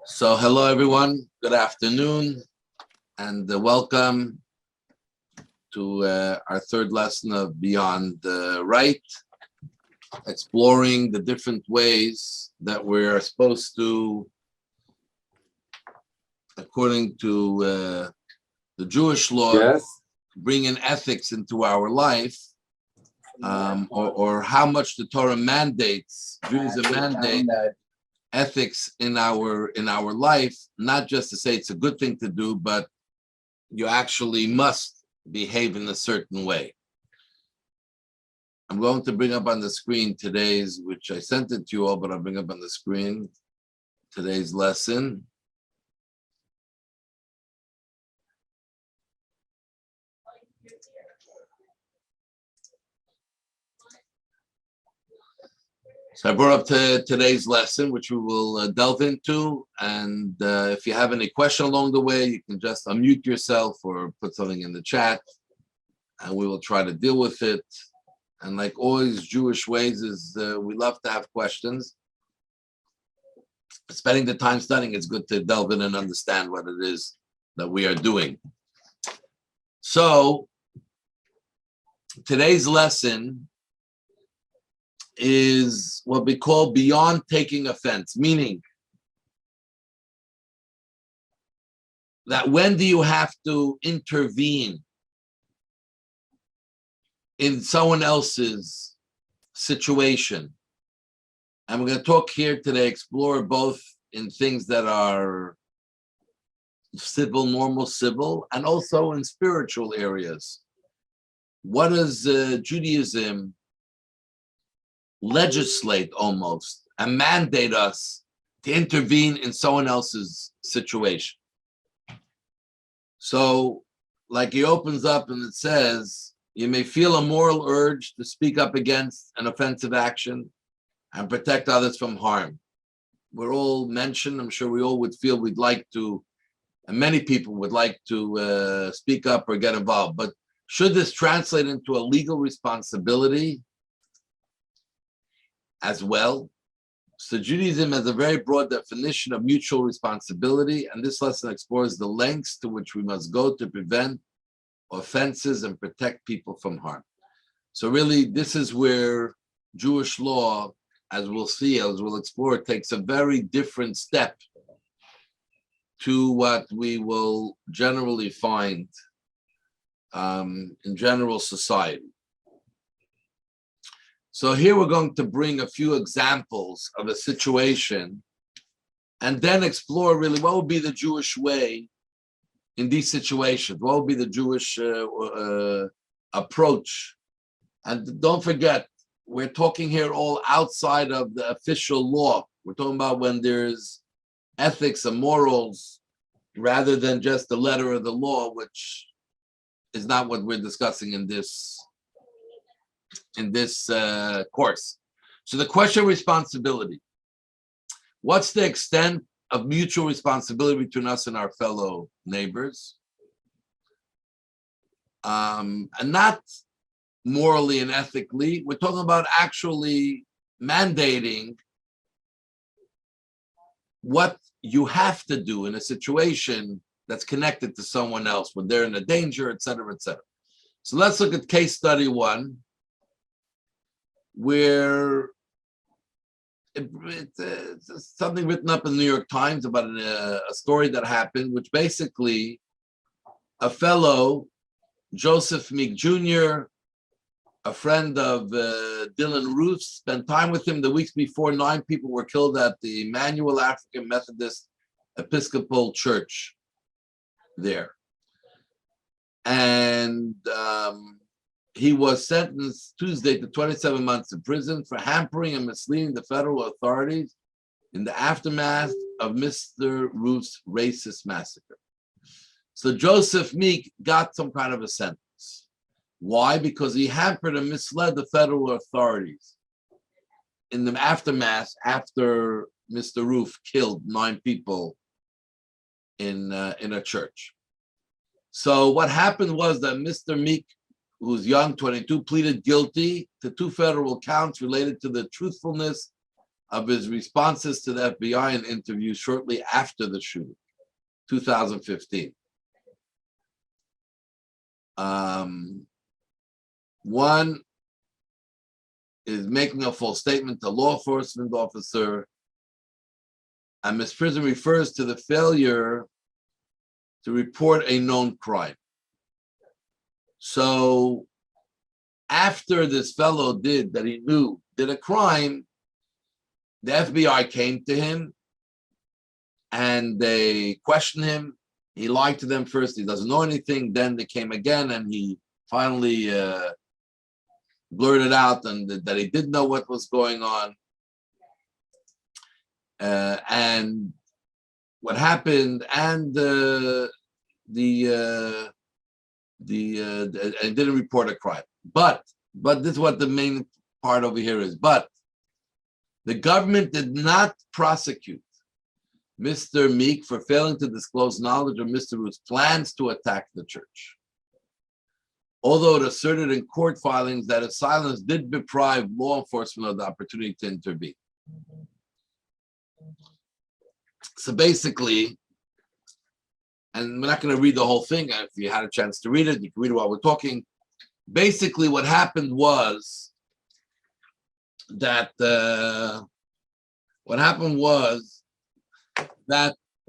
So hello everyone, good afternoon, and welcome to our third lesson of Beyond the Right, exploring the different ways that we're supposed to, according to the Jewish law, bring in ethics into our life, or how much the Torah mandates, Judaism mandate ethics in our life, not just to say it's a good thing to do, but you actually must behave in a certain way. I'm going to bring up on the screen today's, which I sent it to you all, but I'll bring up on the screen today's lesson. So I brought up to today's lesson, which we will delve into. And if you have any question along the way, you can just unmute yourself or put something in the chat, and we will try to deal with it. And like always, Jewish ways is we love to have questions. Spending the time studying, it's good to delve in and understand what it is that we are doing. So today's lesson is what we call beyond taking offense, meaning that when do you have to intervene in someone else's situation? And we're going to talk here today, explore both in things that are civil, normal civil, and also in spiritual areas. What does Judaism legislate almost and mandate us to intervene in someone else's situation? So, like he opens up and it says, you may feel a moral urge to speak up against an offensive action and protect others from harm. We're all mentioned, I'm sure we all would feel we'd like to, and many people would like to speak up or get involved. But should this translate into a legal responsibility as well? So Judaism has a very broad definition of mutual responsibility, and this lesson explores the lengths to which we must go to prevent offenses and protect people from harm. So really, this is where Jewish law, as we'll see, as we'll explore, takes a very different step to what we will generally find in general society. So here we're going to bring a few examples of a situation and then explore really what would be the Jewish way in these situations. What would be the Jewish approach? And don't forget, we're talking here all outside of the official law. We're talking about when there's ethics and morals rather than just the letter of the law, which is not what we're discussing in this course. So the question of responsibility. What's the extent of mutual responsibility between us and our fellow neighbors? And not morally and ethically. We're talking about actually mandating what you have to do in a situation that's connected to someone else when they're in a danger, et cetera, et cetera. So let's look at case study one, where it's something written up in the New York Times about a story that happened, which basically a fellow, Joseph Meek Jr., a friend of Dylan Roof, spent time with him the weeks before 9 people were killed at the Emmanuel African Methodist Episcopal Church there. And he was sentenced Tuesday to 27 months in prison for hampering and misleading the federal authorities in the aftermath of Mr. Roof's racist massacre. So Joseph Meek got some kind of a sentence. Why? Because he hampered and misled the federal authorities in the aftermath after Mr. Roof killed 9 people in a church. So what happened was that Mr. Meek, who's young, 22, pleaded guilty to 2 federal counts related to the truthfulness of his responses to the FBI in interviews shortly after the shooting, 2015. One is making a false statement to law enforcement officer, and misprision refers to the failure to report a known crime. So after this fellow did a crime, the FBI came to him and they questioned him. He lied to them first. He doesn't know anything. Then they came again and he finally blurted out and that he did know what was going on. And what happened, and and didn't report a crime. But this is what the main part over here is. But the government did not prosecute Mr. Meek for failing to disclose knowledge of Mr. Root's plans to attack the church, although it asserted in court filings that his silence did deprive law enforcement of the opportunity to intervene. So basically, and we're not going to read the whole thing. If you had a chance to read it, you can read it while we're talking. Basically, what happened was that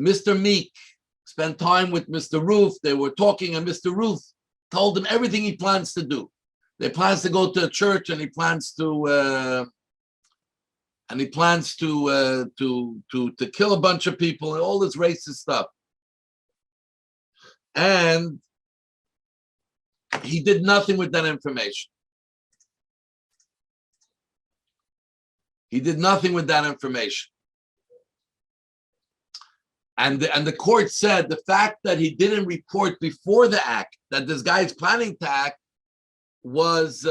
Mr. Meek spent time with Mr. Roof. They were talking, and Mr. Roof told him everything he plans to do. He plans to go to a church, and he plans to kill a bunch of people and all this racist stuff. And he did nothing with that information. And the court said the fact that he didn't report before the act that this guy is planning to act was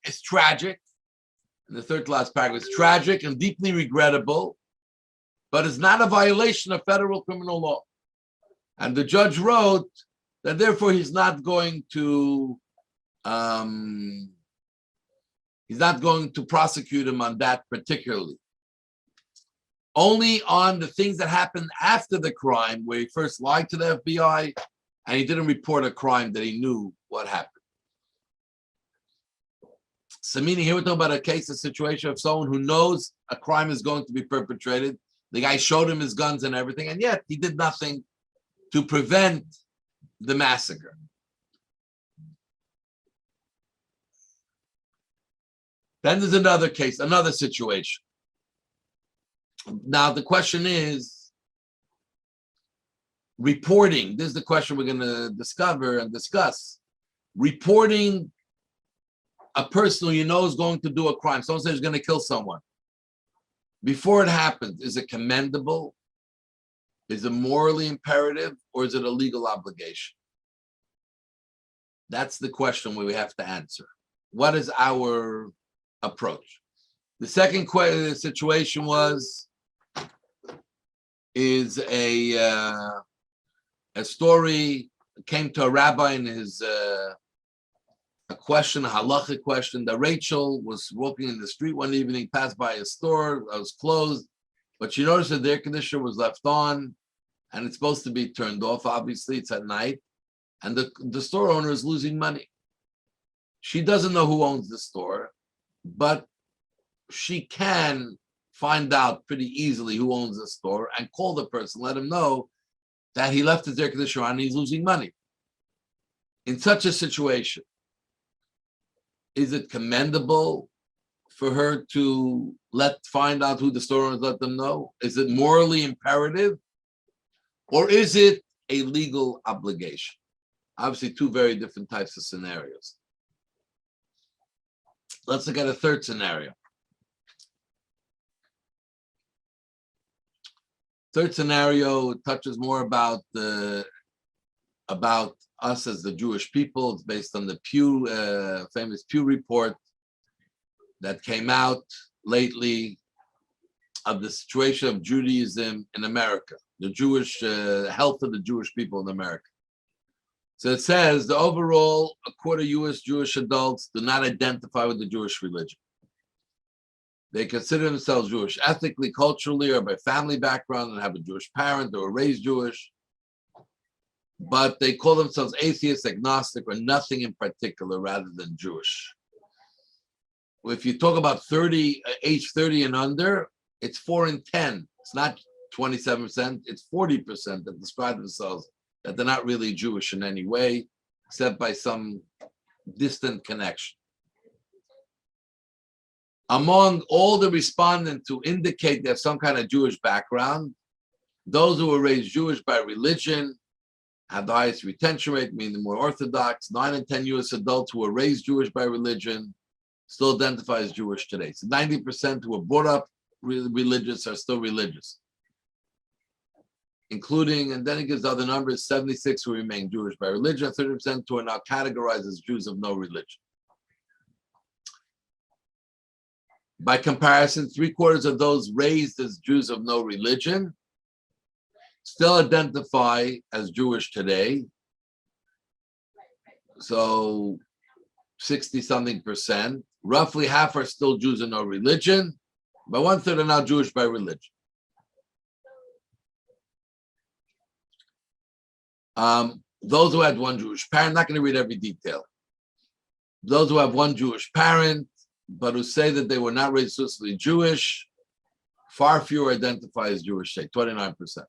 it's tragic. In the third to last paragraph, it's tragic and deeply regrettable, but it's not a violation of federal criminal law. And the judge wrote that therefore he's not going to prosecute him on that particularly. Only on the things that happened after the crime, where he first lied to the FBI and he didn't report a crime that he knew what happened. So meaning here we're talking about a situation of someone who knows a crime is going to be perpetrated. The guy showed him his guns and everything, and yet he did nothing to prevent the massacre. Then there's another case, another situation. Now the question is reporting. This is the question we're going to discover and discuss. Reporting a person who you know is going to do a crime. Someone says he's going to kill someone. Before it happens, is it commendable? Is it morally imperative, or is it a legal obligation? That's the question we have to answer. What is our approach? The second situation is a story came to a rabbi in his a question, a halachic question, that Rachel was walking in the street one evening, passed by a store that was closed, but she noticed that the air conditioner was left on, and it's supposed to be turned off. Obviously, it's at night, and the store owner is losing money. She doesn't know who owns the store, but she can find out pretty easily who owns the store and call the person, let him know that he left his air conditioner on and he's losing money. In such a situation, is it commendable for her to find out who the store owner is, let them know? Is it morally imperative? Or is it a legal obligation? Obviously, two very different types of scenarios. Let's look at a third scenario. Third scenario touches more about us as the Jewish people. It's based on the Pew, famous Pew report that came out lately of the situation of Judaism in America, the Jewish health of the Jewish people in America. So it says the overall, a quarter U.S. Jewish adults do not identify with the Jewish religion. They consider themselves Jewish ethnically, culturally, or by family background and have a Jewish parent or were raised Jewish. But they call themselves atheist, agnostic, or nothing in particular rather than Jewish. If you talk about age 30 and under, it's 4 in 10. It's not 27%, it's 40% that describe themselves that they're not really Jewish in any way, except by some distant connection. Among all the respondents who indicate they have some kind of Jewish background, those who were raised Jewish by religion have the highest retention rate, meaning the more orthodox. 9 in 10 U.S. adults who were raised Jewish by religion still identify as Jewish today. So 90% who were brought up religious are still religious, including, and then it gives other numbers, 76 who remain Jewish by religion, 30% who are now categorized as Jews of no religion. By comparison, 3/4 of those raised as Jews of no religion still identify as Jewish today. So 60-something percent. Roughly half are still Jews of no religion, but 1/3 are now Jewish by religion. Those who had one Jewish parent, not going to read every detail. Those who have one Jewish parent, but who say that they were not raised exclusively Jewish, far fewer identify as Jewish, say 29%.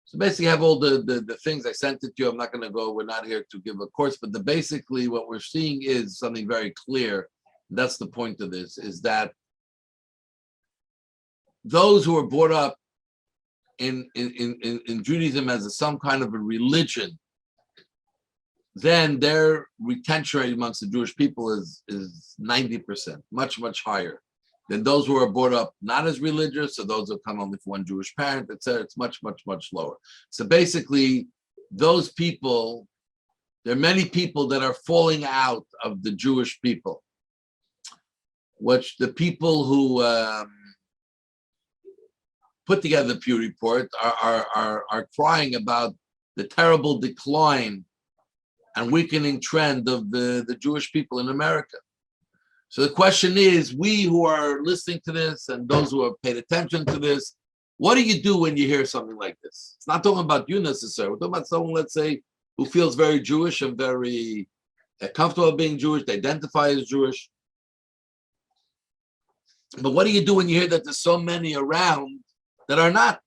So basically, I have all the things I sent it to you. I'm not going to go, we're not here to give a course, but basically what we're seeing is something very clear. That's the point of this, is that those who are brought up in Judaism as some kind of a religion, then their retention rate amongst the Jewish people is 90%, much, much higher than those who are brought up not as religious, or those who come only from one Jewish parent, etc. It's much, much, much lower. So basically, those people, there are many people that are falling out of the Jewish people, which the people who put together the Pew Report are crying about the terrible decline and weakening trend of the Jewish people in America. So the question is, we who are listening to this and those who have paid attention to this, what do you do when you hear something like this? It's not talking about you necessarily. We're talking about someone, let's say, who feels very Jewish and very comfortable being Jewish, they identify as Jewish. But what do you do when you hear that there's so many around that are not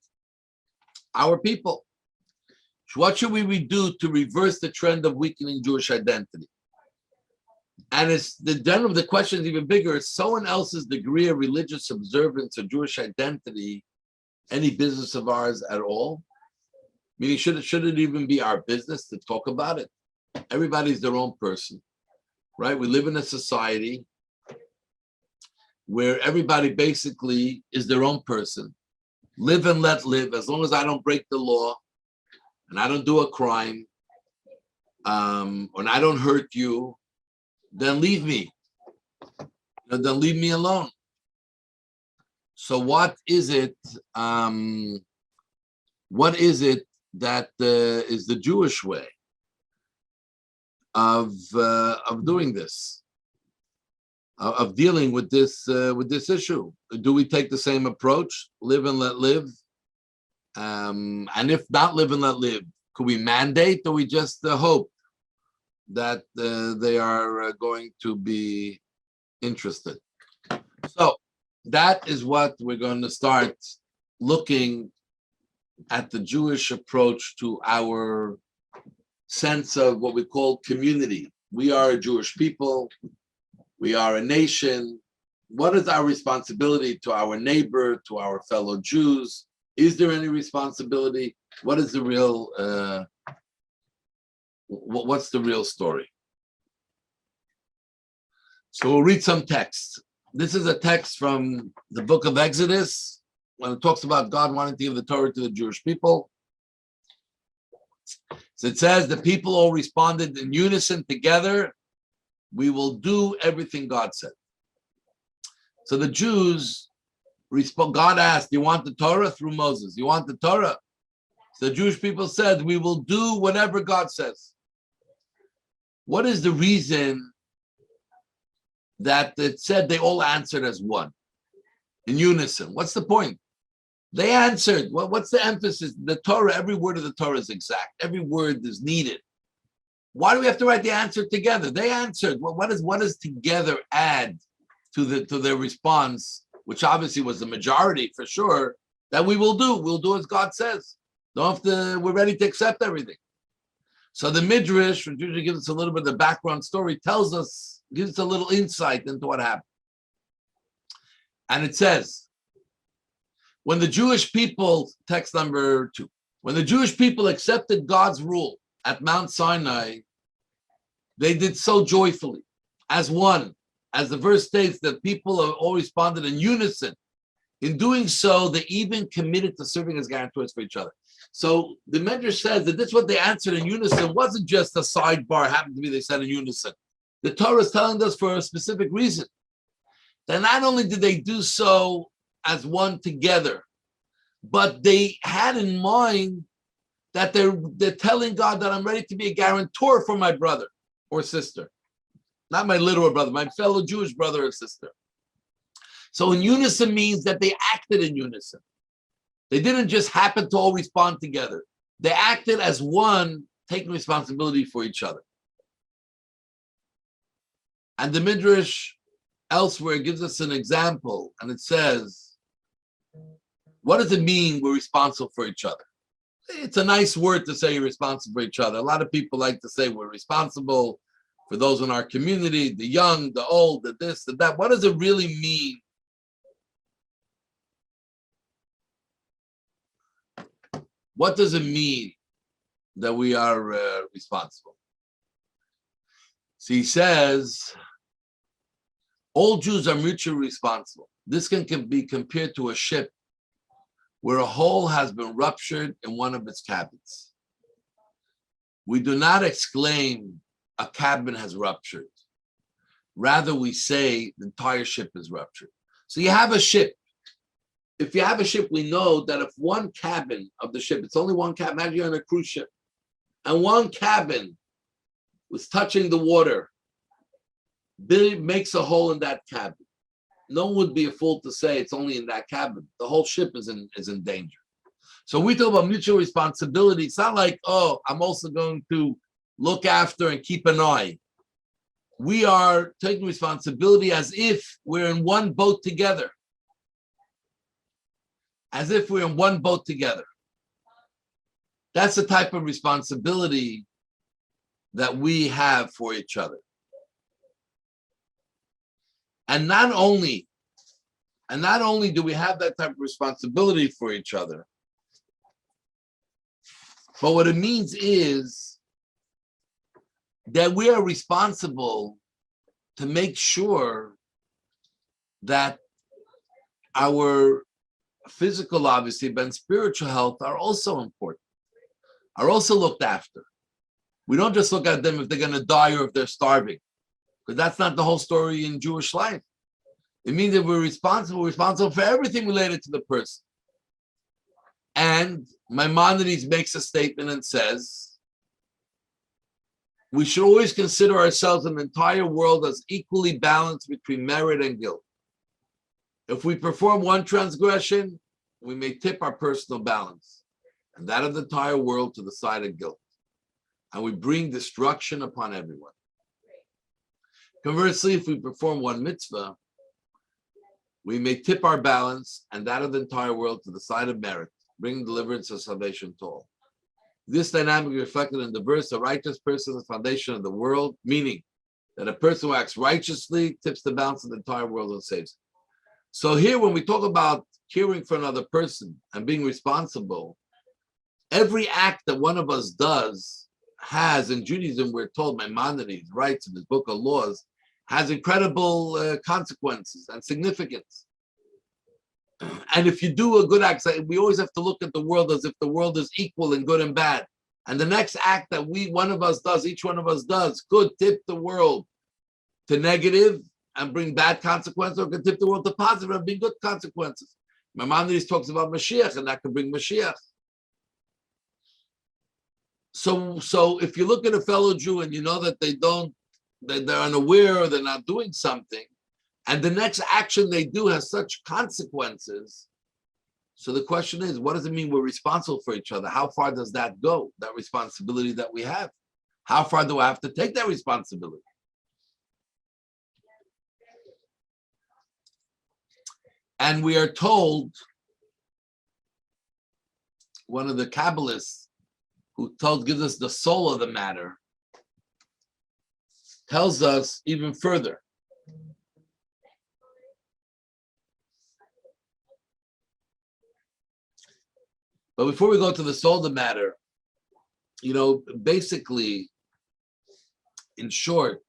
our people? What should we do to reverse the trend of weakening Jewish identity? And it's the question is even bigger. Is someone else's degree of religious observance or Jewish identity any business of ours at all? Meaning, should it even be our business to talk about it? Everybody's their own person, right? We live in a society where everybody basically is their own person. Live and let live. As long as I don't break the law, and I don't do a crime, and I don't hurt you, then leave me. Then leave me alone. So what is it? What is it that is the Jewish way of doing this, of dealing with this issue? Do we take the same approach, live and let live? And if not live and let live, could we mandate, or we just hope that they are going to be interested? So that is what we're going to start looking at, the Jewish approach to our sense of what we call community. We are a Jewish people. We are a nation. What is our responsibility to our neighbor, to our fellow Jews? Is there any responsibility? What is the real, what's the real story? So we'll read some text. This is a text from the book of Exodus, when it talks about God wanting to give the Torah to the Jewish people. So it says, the people all responded in unison together, we will do everything God said. So the Jews, God asked, you want the Torah? Through Moses. You want the Torah? So the Jewish people said, we will do whatever God says. What is the reason that it said they all answered as one? in unison. What's the point? They answered. What's the emphasis? The Torah, every word of the Torah is exact. Every word is needed. Why do we have to write the answer together? They answered. What does together add to their response, which obviously was the majority for sure, that we will do. We'll do as God says. Don't have to, we're ready to accept everything. So the Midrash, which usually gives us a little bit of the background story, gives us a little insight into what happened. And it says, when the Jewish people, text number 2, when the Jewish people accepted God's rule at Mount Sinai, they did so joyfully, as one. As the verse states, that people have all responded in unison. In doing so, they even committed to serving as guarantors for each other. So the Midrash says that this what they answered in unison wasn't just a sidebar, happened to be they said in unison. The Torah is telling us for a specific reason. That not only did they do so as one together, but they had in mind that they're telling God that I'm ready to be a guarantor for my brother or sister. Not my literal brother, my fellow Jewish brother or sister. So in unison means that they acted in unison. They didn't just happen to all respond together. They acted as one, taking responsibility for each other. And the Midrash elsewhere gives us an example, and it says, what does it mean we're responsible for each other? It's a nice word to say you're responsible for each other. A lot of people like to say we're responsible for those in our community, the young, the old, the this, the that. What does it really mean? What does it mean that we are responsible? So he says, all Jews are mutually responsible. This can be compared to a ship where a hole has been ruptured in one of its cabins. We do not exclaim, a cabin has ruptured. Rather, we say the entire ship is ruptured. So you have a ship. If you have a ship, we know that if one cabin of the ship, it's only one cabin, imagine you're on a cruise ship, and one cabin was touching the water, Billy makes a hole in that cabin. No one would be a fool to say it's only in that cabin. The whole ship is in danger. So we talk about mutual responsibility. It's not like, oh, I'm also going to look after and keep an eye. We are taking responsibility as if we're in one boat together. As if we're in one boat together. That's the type of responsibility that we have for each other. And not only do we have that type of responsibility for each other, but what it means is that we are responsible to make sure that our physical, obviously, but spiritual health are also important, are also looked after. We don't just look at them if they're going to die or if they're starving, because that's not the whole story in Jewish life. It means that we're responsible for everything related to the person. And Maimonides makes a statement and says, we should always consider ourselves in the entire world as equally balanced between merit and guilt. If we perform one transgression, we may tip our personal balance and that of the entire world to the side of guilt. And we bring destruction upon everyone. Conversely, if we perform one mitzvah, we may tip our balance and that of the entire world to the side of merit, bringing deliverance and salvation to all. This dynamic is reflected in the verse, a righteous person is the foundation of the world, meaning that a person who acts righteously tips the balance of the entire world and saves it. So here, when we talk about caring for another person and being responsible, every act that one of us does has, in Judaism, we're told, Maimonides writes in his book of laws, has incredible consequences and significance. And if you do a good act, we always have to look at the world as if the world is equal in good and bad. And the next act that each one of us does, could tip the world to negative and bring bad consequences, or could tip the world to positive and bring good consequences. Maimonides talks about Mashiach, and that could bring Mashiach. So if you look at a fellow Jew and you know that they're unaware or they're not doing something, and the next action they do has such consequences. So the question is, what does it mean we're responsible for each other? How far does that go, that responsibility that we have? How far do I have to take that responsibility? And we are told, one of the Kabbalists who gives us the soul of the matter, tells us even further. But before we go to the soul of the matter, basically, in short,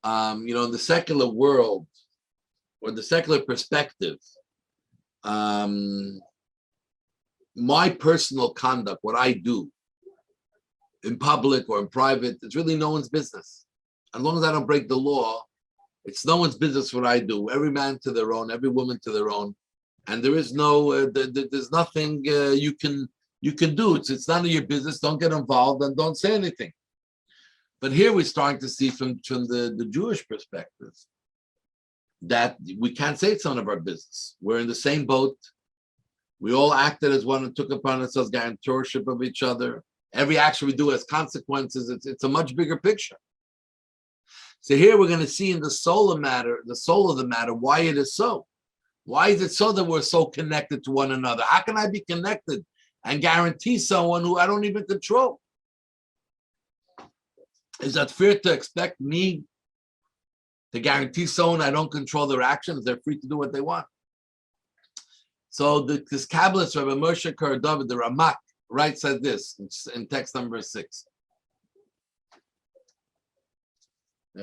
in the secular world or the secular perspective, my personal conduct, what I do in public or in private, it's really no one's business. As long as I don't break the law, it's no one's business what I do. Every man to their own, every woman to their own, and there is no, there's nothing you can do. It's none of your business. Don't get involved and don't say anything. But here we're starting to see from the Jewish perspective that we can't say it's none of our business. We're in the same boat. We all acted as one and took upon ourselves guarantorship of each other. Every action we do has consequences. It's a much bigger picture. So here we're going to see in the soul of the matter, why it is so. Why is it so that we're so connected to one another? How can I be connected and guarantee someone who I don't even control? Is that fair to expect me to guarantee someone I don't control their actions? They're free to do what they want. So this Kabbalist, Rabbi Moshe David, the Ramak, writes like this in text number 6.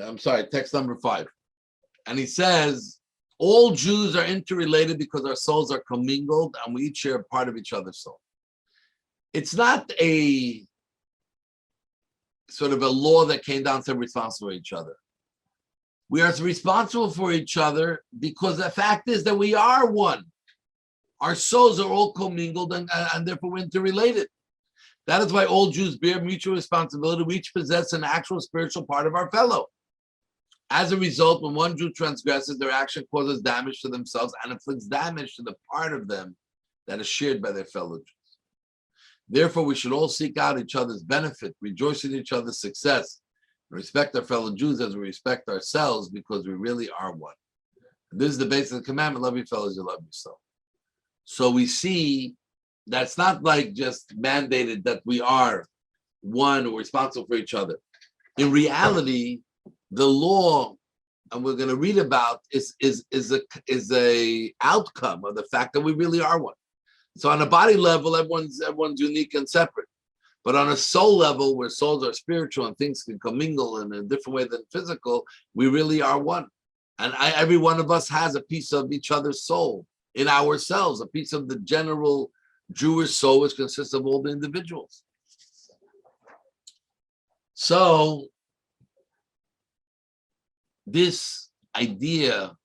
I'm sorry, text number 5. And he says, all Jews are interrelated because our souls are commingled and we each share a part of each other's soul. It's not a sort of a law that came down to responsible for each other. We are responsible for each other because the fact is that we are one. Our souls are all commingled and therefore we're interrelated. That is why all Jews bear mutual responsibility. We each possess an actual spiritual part of our fellow. As a result, when one Jew transgresses, their action causes damage to themselves and inflicts damage to the part of them that is shared by their fellow Jews. Therefore, we should all seek out each other's benefit, rejoice in each other's success, and respect our fellow Jews as we respect ourselves because we really are one. And this is the basis of the commandment, love your fellows, you love yourself. So we see that's not like just mandated that we are one or responsible for each other. In reality, the law, and we're going to read about, is a outcome of the fact that we really are one. So on a body level, everyone's unique and separate. But on a soul level, where souls are spiritual and things can commingle in a different way than physical, we really are one. And every one of us has a piece of each other's soul in ourselves, a piece of the general Jewish soul, which consists of all the individuals. So this idea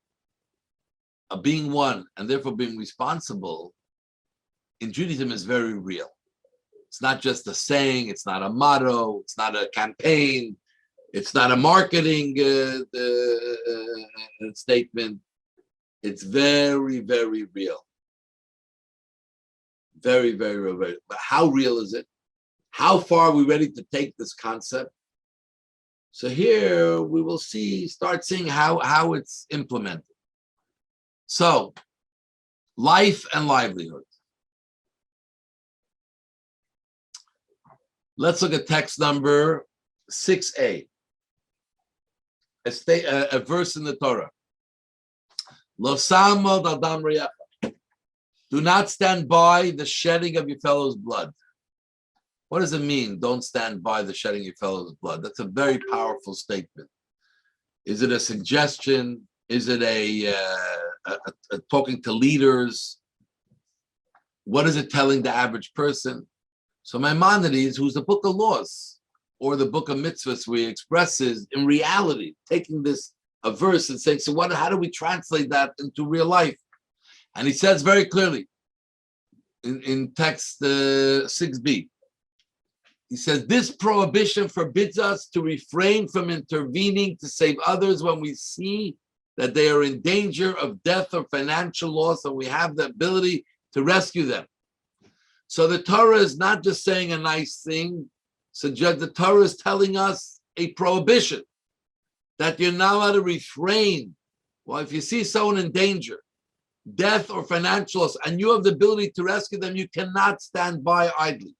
of being one and therefore being responsible in Judaism is very real. It's not just a saying, it's not a motto, it's not a campaign, it's not a marketing statement. It's very, very real. Very, very real. But how real is it? How far are we ready to take this concept? So here we will start seeing how it's implemented. So, life and livelihood. Let's look at text number 6a. A verse in the Torah. Lo samod adam reyacha. Do not stand by the shedding of your fellow's blood. What does it mean? Don't stand by the shedding of your fellow's blood. That's a very powerful statement. Is it a suggestion? Is it a talking to leaders? What is it telling the average person? So Maimonides, who's the book of laws or the book of mitzvahs, where he expresses in reality, taking a verse and saying, so how do we translate that into real life? And he says very clearly in text 6b, he says, this prohibition forbids us to refrain from intervening to save others when we see that they are in danger of death or financial loss, and we have the ability to rescue them. So the Torah is not just saying a nice thing. The Torah is telling us a prohibition that you're not allowed to refrain. Well, if you see someone in danger, death or financial loss, and you have the ability to rescue them, you cannot stand by idly.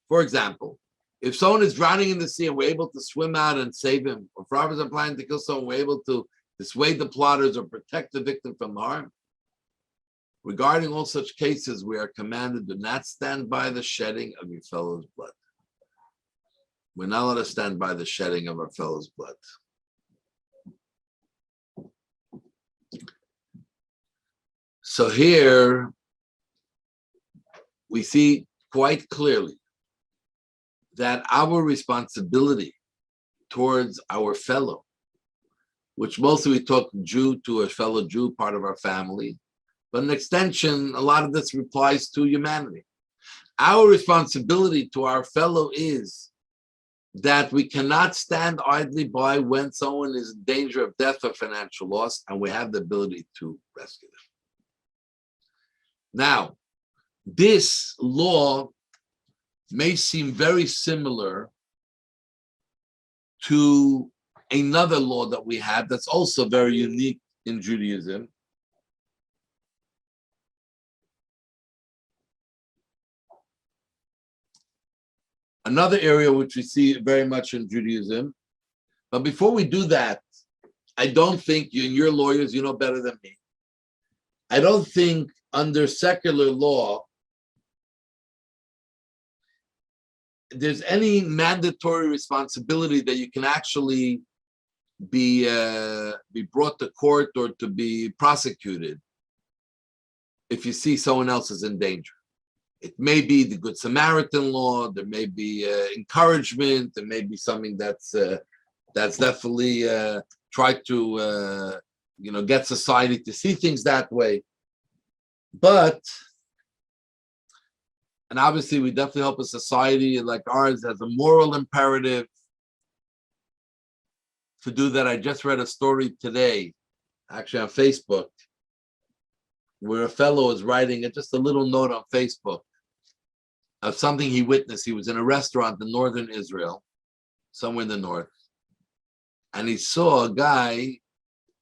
For example, if someone is drowning in the sea and we're able to swim out and save him, or if robbers are planning to kill someone, we're able to dissuade the plotters or protect the victim from harm. Regarding all such cases, we are commanded, do not stand by the shedding of your fellow's blood. We're not allowed to stand by the shedding of our fellow's blood. So here we see quite clearly that our responsibility towards our fellow, which mostly we talk Jew to a fellow Jew, part of our family, but an extension, a lot of this applies to humanity. Our responsibility to our fellow is that we cannot stand idly by when someone is in danger of death or financial loss, and we have the ability to rescue them. Now, this law may seem very similar to another law that we have that's also very unique in Judaism. Another area which we see very much in Judaism. But before we do that, I don't think you're lawyers, you know better than me. I don't think under secular law there's any mandatory responsibility that you can actually be brought to court or to be prosecuted if you see someone else is in danger. It may be the Good Samaritan law, there may be encouragement, there may be something that's definitely tried to get society to see things that way. But, and obviously we definitely hope a society like ours has a moral imperative to do that. I just read a story today, actually on Facebook, where a fellow is writing just a little note on Facebook of something he witnessed. He was in a restaurant in northern Israel, somewhere in the north, and he saw a guy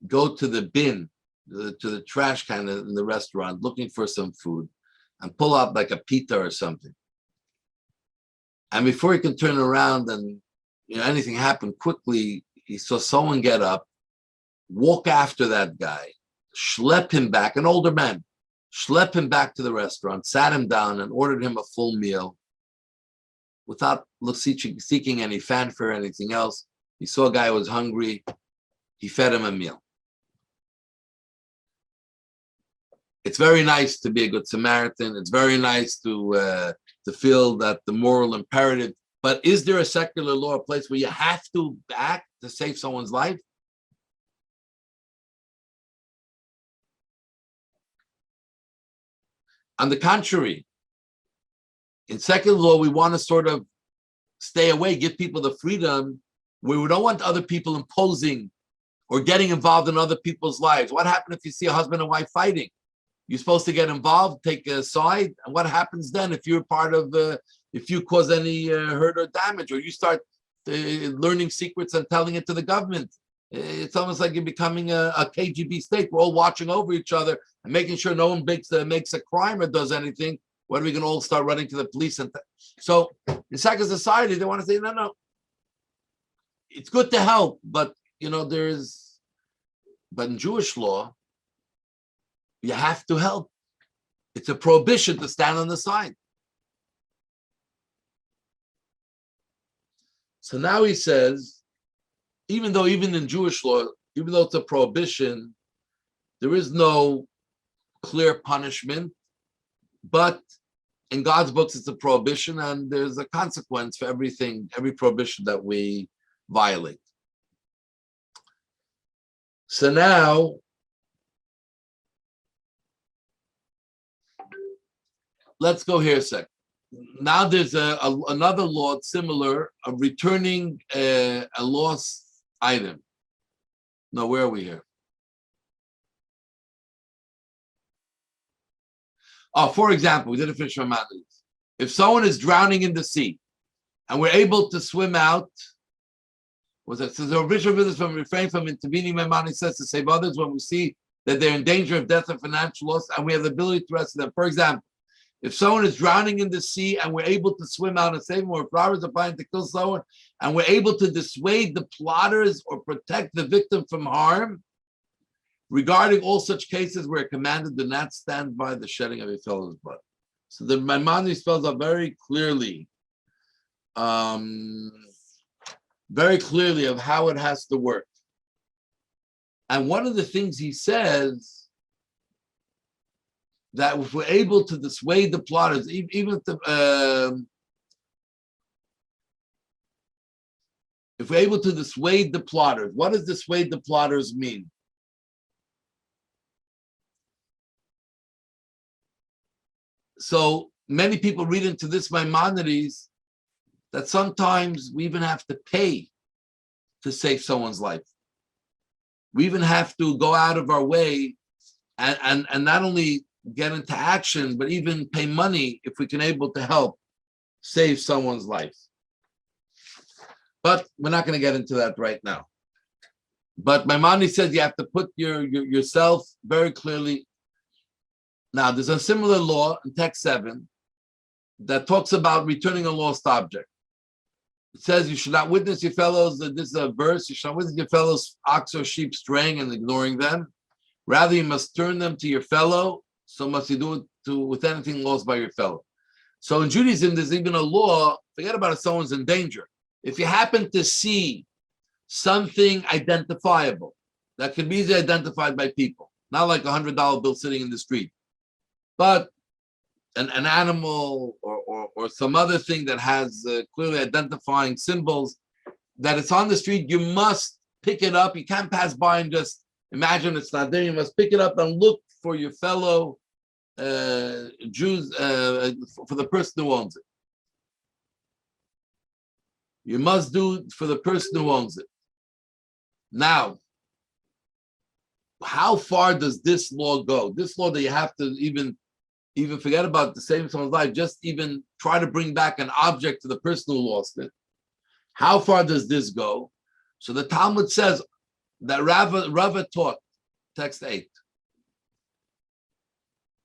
go to the bin, to the trash can in the restaurant, looking for some food, and pull out like a pita or something. And before he can turn around and anything happen quickly, he saw someone get up, walk after that guy, schlep him back, an older man, schlep him back to the restaurant, sat him down and ordered him a full meal without seeking any fanfare or anything else. He saw a guy who was hungry. He fed him a meal. It's very nice to be a good Samaritan. It's very nice to feel that the moral imperative. But is there a secular law, a place where you have to act to save someone's life? On the contrary, in secular law, we want to sort of stay away, give people the freedom where we don't want other people imposing or getting involved in other people's lives. What happens if you see a husband and wife fighting? You're supposed to get involved, take a side. And what happens then if you're part of, if you cause any hurt or damage, or you start learning secrets and telling it to the government? It's almost like you're becoming a KGB state. We're all watching over each other and making sure no one makes a crime or does anything. When are we going to all start running to the police? So in secular society, they want to say, no. It's good to help, but but in Jewish law, you have to help. It's a prohibition to stand on the side. So now he says, even in Jewish law, even though it's a prohibition, there is no clear punishment, but in God's books, it's a prohibition, and there's a consequence for every prohibition that we violate. So now, let's go here a sec. Now there's another law similar of returning a lost item. No, where are we here? For example, we didn't finish Maimonides. If someone is drowning in the sea and we're able to swim out, was it? So the original business from refrain from intervening, Maimonides says, to save others when we see that they're in danger of death or financial loss, and we have the ability to rescue them. For example, if someone is drowning in the sea and we're able to swim out and save them, or if robbers are planning to kill someone and we're able to dissuade the plotters or protect the victim from harm, regarding all such cases, we're commanded to not stand by the shedding of a fellow's blood. So the Maimonides spells out very clearly of how it has to work. And one of the things he says, that if we're able to dissuade the plotters, even if we're able to dissuade the plotters, what does dissuade the plotters mean? So many people read into this Maimonides that sometimes we even have to pay to save someone's life. We even have to go out of our way and not only get into action, but even pay money if we can able to help save someone's life. But we're not going to get into that right now. But Maimonides says you have to put yourself very clearly. Now, there's a similar law in text 7 that talks about returning a lost object. It says you should not witness your fellows, this is a verse, you should not witness your fellows' ox or sheep straying and ignoring them. Rather, you must turn them to your fellow, so must you do it with anything lost by your fellow. So in Judaism, there's even a law, forget about if someone's in danger. If you happen to see something identifiable, that can be easily identified by people, not like a $100 bill sitting in the street, but an animal or some other thing that has clearly identifying symbols, that it's on the street, you must pick it up. You can't pass by and just imagine it's not there. You must pick it up and look for your fellow Jews, for the person who owns it. You must do for the person who owns it. Now, how far does this law go? This law that you have to even forget about the saving someone's life, just even try to bring back an object to the person who lost it. How far does this go? So the Talmud says that Rava taught, text 8.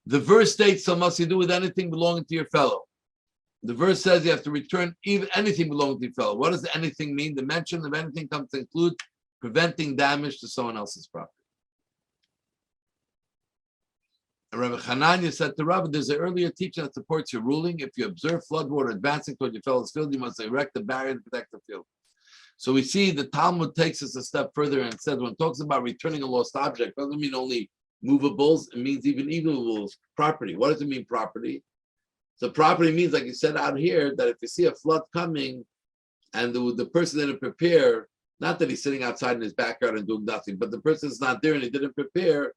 The verse states, so must you do with anything belonging to your fellow. The verse says you have to return even anything belonging to your fellow. What does anything mean? The mention of anything comes to include preventing damage to someone else's property. Rabbi Hanania said to Rabbi, there's an earlier teaching that supports your ruling. If you observe floodwater advancing toward your fellow's field, you must erect a barrier to protect the field. So we see the Talmud takes us a step further and says when it talks about returning a lost object, it doesn't mean only movables, it means even movables, property. What does it mean, property? So property means, like you said out here, that if you see a flood coming and the person didn't prepare, not that he's sitting outside in his backyard and doing nothing, but the person's not there and he didn't prepare,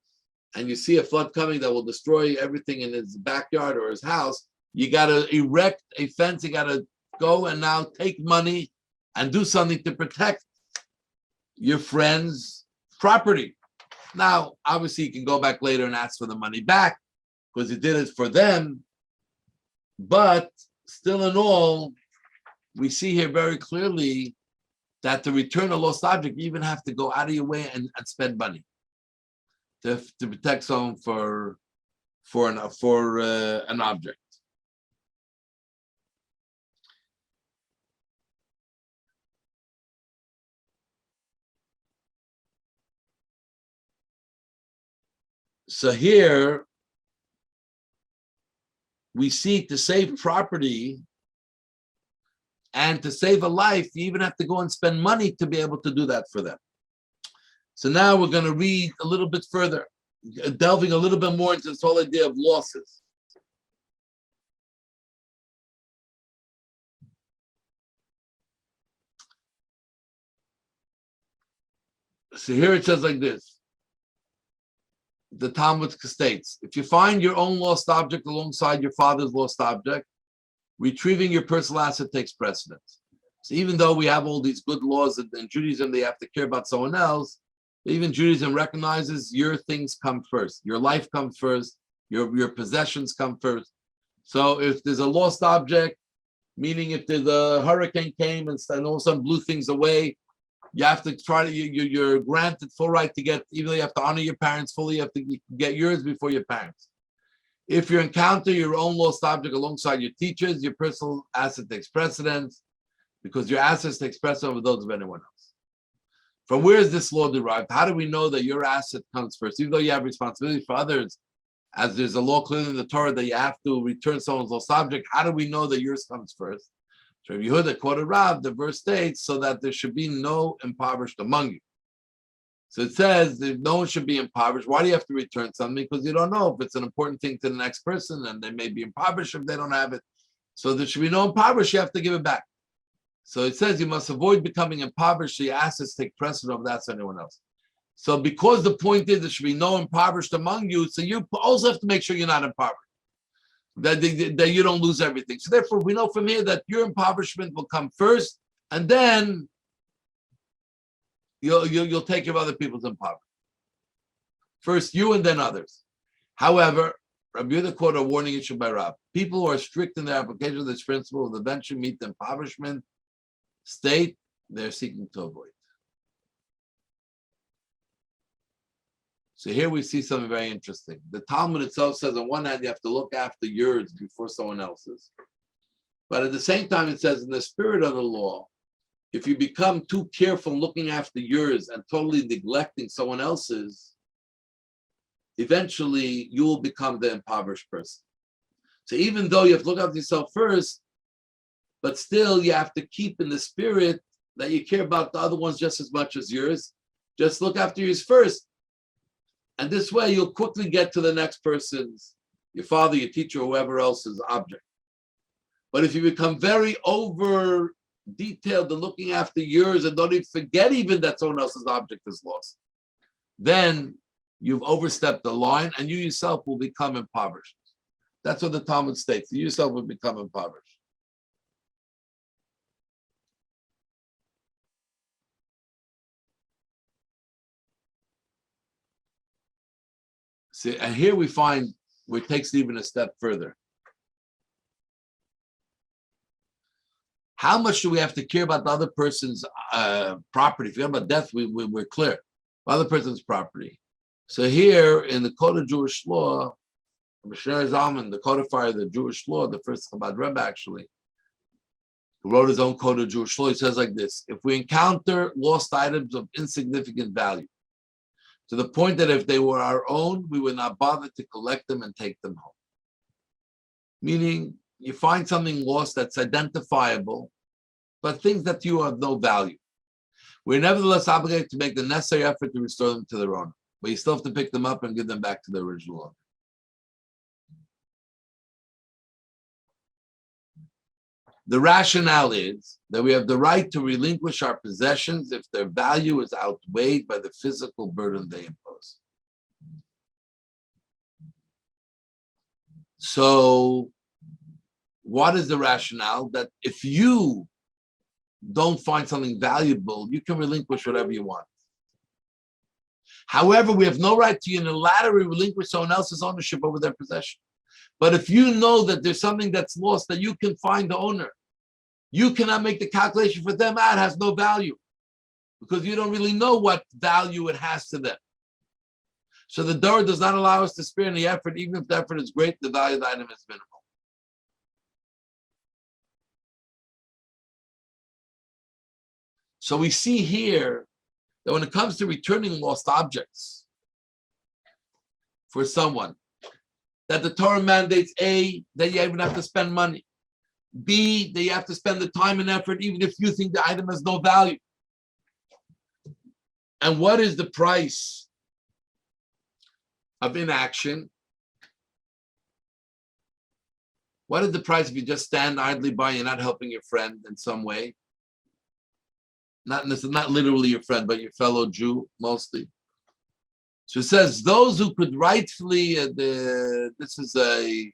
and you see a flood coming that will destroy everything in his backyard or his house, you got to erect a fence, you got to go and now take money and do something to protect your friend's property. Now, obviously, you can go back later and ask for the money back because you did it for them. But still in all, we see here very clearly that to return a lost object, you even have to go out of your way and spend money to protect someone for an object. So here we see to save property and to save a life, you even have to go and spend money to be able to do that for them. So now we're going to read a little bit further, delving a little bit more into this whole idea of losses. So here it says like this. The Talmud states, if you find your own lost object alongside your father's lost object, retrieving your personal asset takes precedence. So even though we have all these good laws in Judaism, they have to care about someone else, even Judaism recognizes your things come first. Your life comes first. Your possessions come first. So if there's a lost object, meaning if there's a hurricane came and all of a sudden blew things away, you have to try to, you're granted full right to get, even though you have to honor your parents fully, you have to get yours before your parents. If you encounter your own lost object alongside your teachers, your personal asset takes precedence because your assets take precedence over those of anyone else. From where is this law derived? How do we know that your asset comes first? Even though you have responsibility for others, as there's a law clearly in the Torah that you have to return someone's lost object, how do we know that yours comes first? So if you heard the quoted Rab, the verse states, so that there should be no impoverished among you. So it says that no one should be impoverished. Why do you have to return something? Because you don't know if it's an important thing to the next person and they may be impoverished if they don't have it. So there should be no impoverished, you have to give it back. So it says you must avoid becoming impoverished, so your assets take precedence over that to anyone else. So because the point is there should be no impoverished among you, so you also have to make sure you're not impoverished. That you don't lose everything. So therefore, we know from here that your impoverishment will come first, and then you'll take care of other people's impoverishment. First you, and then others. However, Rabbi Yehuda quoted a warning issued by Rab. People who are strict in their application of this principle will eventually meet the impoverishment state they're seeking to avoid. So here we see something very interesting. The Talmud itself says on one hand, you have to look after yours before someone else's. But at the same time, it says in the spirit of the law, if you become too careful looking after yours and totally neglecting someone else's, eventually you will become the impoverished person. So even though you have to look after yourself first, but still you have to keep in the spirit that you care about the other ones just as much as yours. Just look after yours first. And this way you'll quickly get to the next person's, your father, your teacher, whoever else's object. But if you become very over detailed in looking after yours and don't even forget even that someone else's object is lost, then you've overstepped the line and you yourself will become impoverished. That's what the Talmud states. You yourself will become impoverished. See, and here we find where it takes it even a step further. How much do we have to care about the other person's property? If you have about death, we're clear. The other person's property. So here in the Code of Jewish Law, Moshe Zalman, the codifier of the Jewish law, the first Chabad Rabbi actually, who wrote his own Code of Jewish Law, he says like this: if we encounter lost items of insignificant value, to the point that if they were our own, we would not bother to collect them and take them home. Meaning, you find something lost that's identifiable, but things that you have no value. We're nevertheless obligated to make the necessary effort to restore them to their owner, but you still have to pick them up and give them back to their original owner. The rationale is that we have the right to relinquish our possessions if their value is outweighed by the physical burden they impose. So, what is the rationale? That if you don't find something valuable, you can relinquish whatever you want. However, we have no right to unilaterally relinquish someone else's ownership over their possession. But if you know that there's something that's lost, that you can find the owner, you cannot make the calculation for them. It has no value because you don't really know what value it has to them. So the Torah does not allow us to spare any effort, even if the effort is great, the value of the item is minimal. So we see here that when it comes to returning lost objects for someone, that the Torah mandates A, that you even have to spend money. B, that you have to spend the time and effort even if you think the item has no value. And what is the price of inaction? What is the price if you just stand idly by, you're not helping your friend in some way? Not literally your friend, but your fellow Jew, mostly. So it says, those who could rightfully, this is a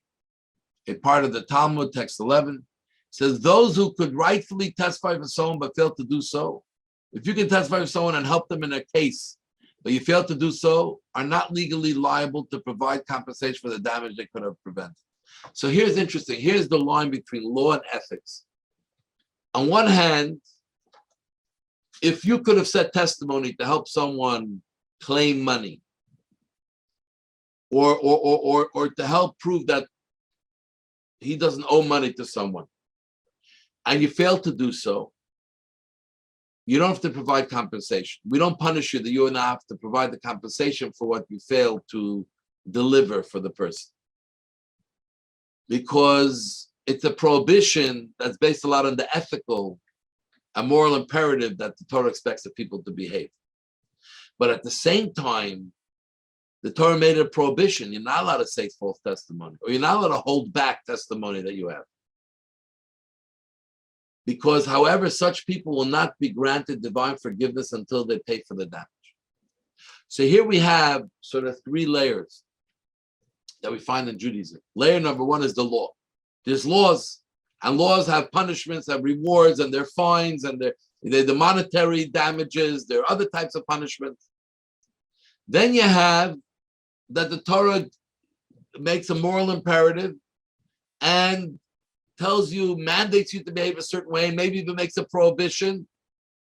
part of the Talmud, text 11, says, those who could rightfully testify for someone but fail to do so. If you can testify for someone and help them in a case but you failed to do so, are not legally liable to provide compensation for the damage they could have prevented. So here's interesting. Here's the line between law and ethics. On one hand, if you could have said testimony to help someone claim money, or to help prove that he doesn't owe money to someone, and you fail to do so, you don't have to provide compensation. We don't punish you that you now have to provide the compensation for what you failed to deliver for the person. Because it's a prohibition that's based a lot on the ethical and moral imperative that the Torah expects of people to behave. But at the same time, the Torah made it a prohibition. You're not allowed to say false testimony, or you're not allowed to hold back testimony that you have. Because, however, such people will not be granted divine forgiveness until they pay for the damage. So here we have sort of three layers that we find in Judaism. Layer number one is the law. There's laws, and laws have punishments, have rewards, and they're fines, and they're the monetary damages, there are other types of punishments. Then you have that the Torah makes a moral imperative and tells you, mandates you to behave a certain way, maybe even makes a prohibition,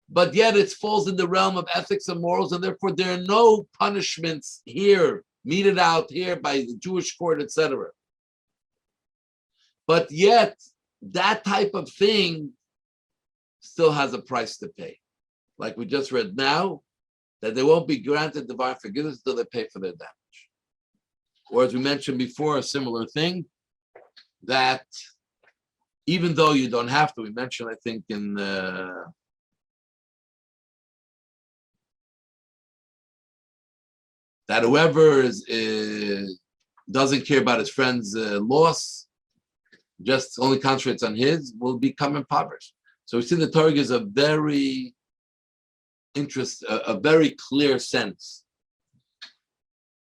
but yet it falls in the realm of ethics and morals, and therefore there are no punishments here, meted out here by the Jewish court, etc. But yet, that type of thing still has a price to pay. Like we just read now, that they won't be granted divine forgiveness until they pay for their damage. Or as we mentioned before, a similar thing, that even though you don't have to, we mentioned, I think, in that whoever doesn't care about his friend's loss, just only concentrates on his, will become impoverished. So we see the Torah gives a very clear sense.